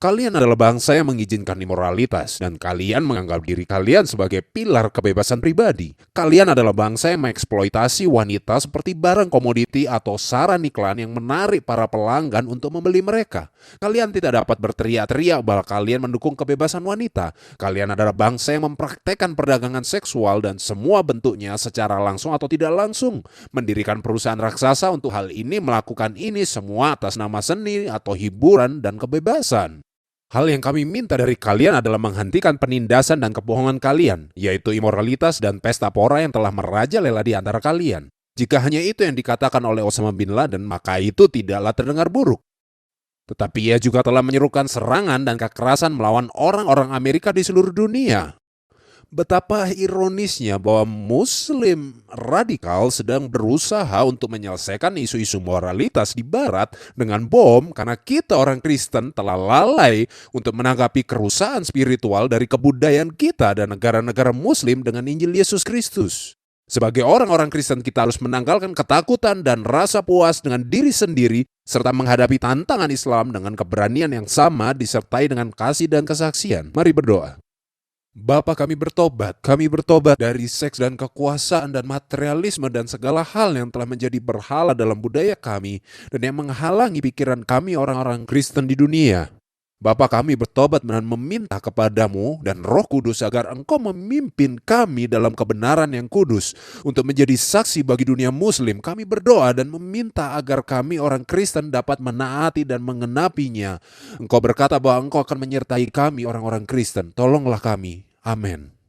kalian adalah bangsa yang mengizinkan immoralitas dan kalian menganggap diri kalian sebagai pilar kebebasan pribadi. Kalian adalah bangsa yang mengeksploitasi wanita seperti barang komoditi atau saran iklan yang menarik para pelanggan untuk membeli mereka. Kalian tidak dapat berteriak-teriak bahwa kalian mendukung kebebasan wanita. Kalian adalah bangsa yang mempraktekkan perdagangan seksual dan semua bentuknya secara langsung atau tidak langsung. Mendirikan perusahaan raksasa untuk hal ini, melakukan ini semua atas nama seni atau hiburan dan kebebasan. Hal yang kami minta dari kalian adalah menghentikan penindasan dan kebohongan kalian, yaitu imoralitas dan pesta pora yang telah merajalela di antara kalian. Jika hanya itu yang dikatakan oleh Osama bin Laden, maka itu tidaklah terdengar buruk. Tetapi ia juga telah menyerukan serangan dan kekerasan melawan orang-orang Amerika di seluruh dunia. Betapa ironisnya bahwa Muslim radikal sedang berusaha untuk menyelesaikan isu-isu moralitas di Barat dengan bom karena kita orang Kristen telah lalai untuk menanggapi kerusakan spiritual dari kebudayaan kita dan negara-negara Muslim dengan Injil Yesus Kristus. Sebagai orang-orang Kristen kita harus menanggalkan ketakutan dan rasa puas dengan diri sendiri serta menghadapi tantangan Islam dengan keberanian yang sama disertai dengan kasih dan kesaksian. Mari berdoa. Bapa, kami bertobat dari seks dan kekuasaan dan materialisme dan segala hal yang telah menjadi berhala dalam budaya kami dan yang menghalangi pikiran kami orang-orang Kristen di dunia. Bapa kami bertobat dan meminta kepadamu dan Roh Kudus agar Engkau memimpin kami dalam kebenaran yang kudus untuk menjadi saksi bagi dunia muslim. Kami berdoa dan meminta agar kami orang Kristen dapat menaati dan mengenapinya. Engkau berkata bahwa Engkau akan menyertai kami orang-orang Kristen. Tolonglah kami. Amin.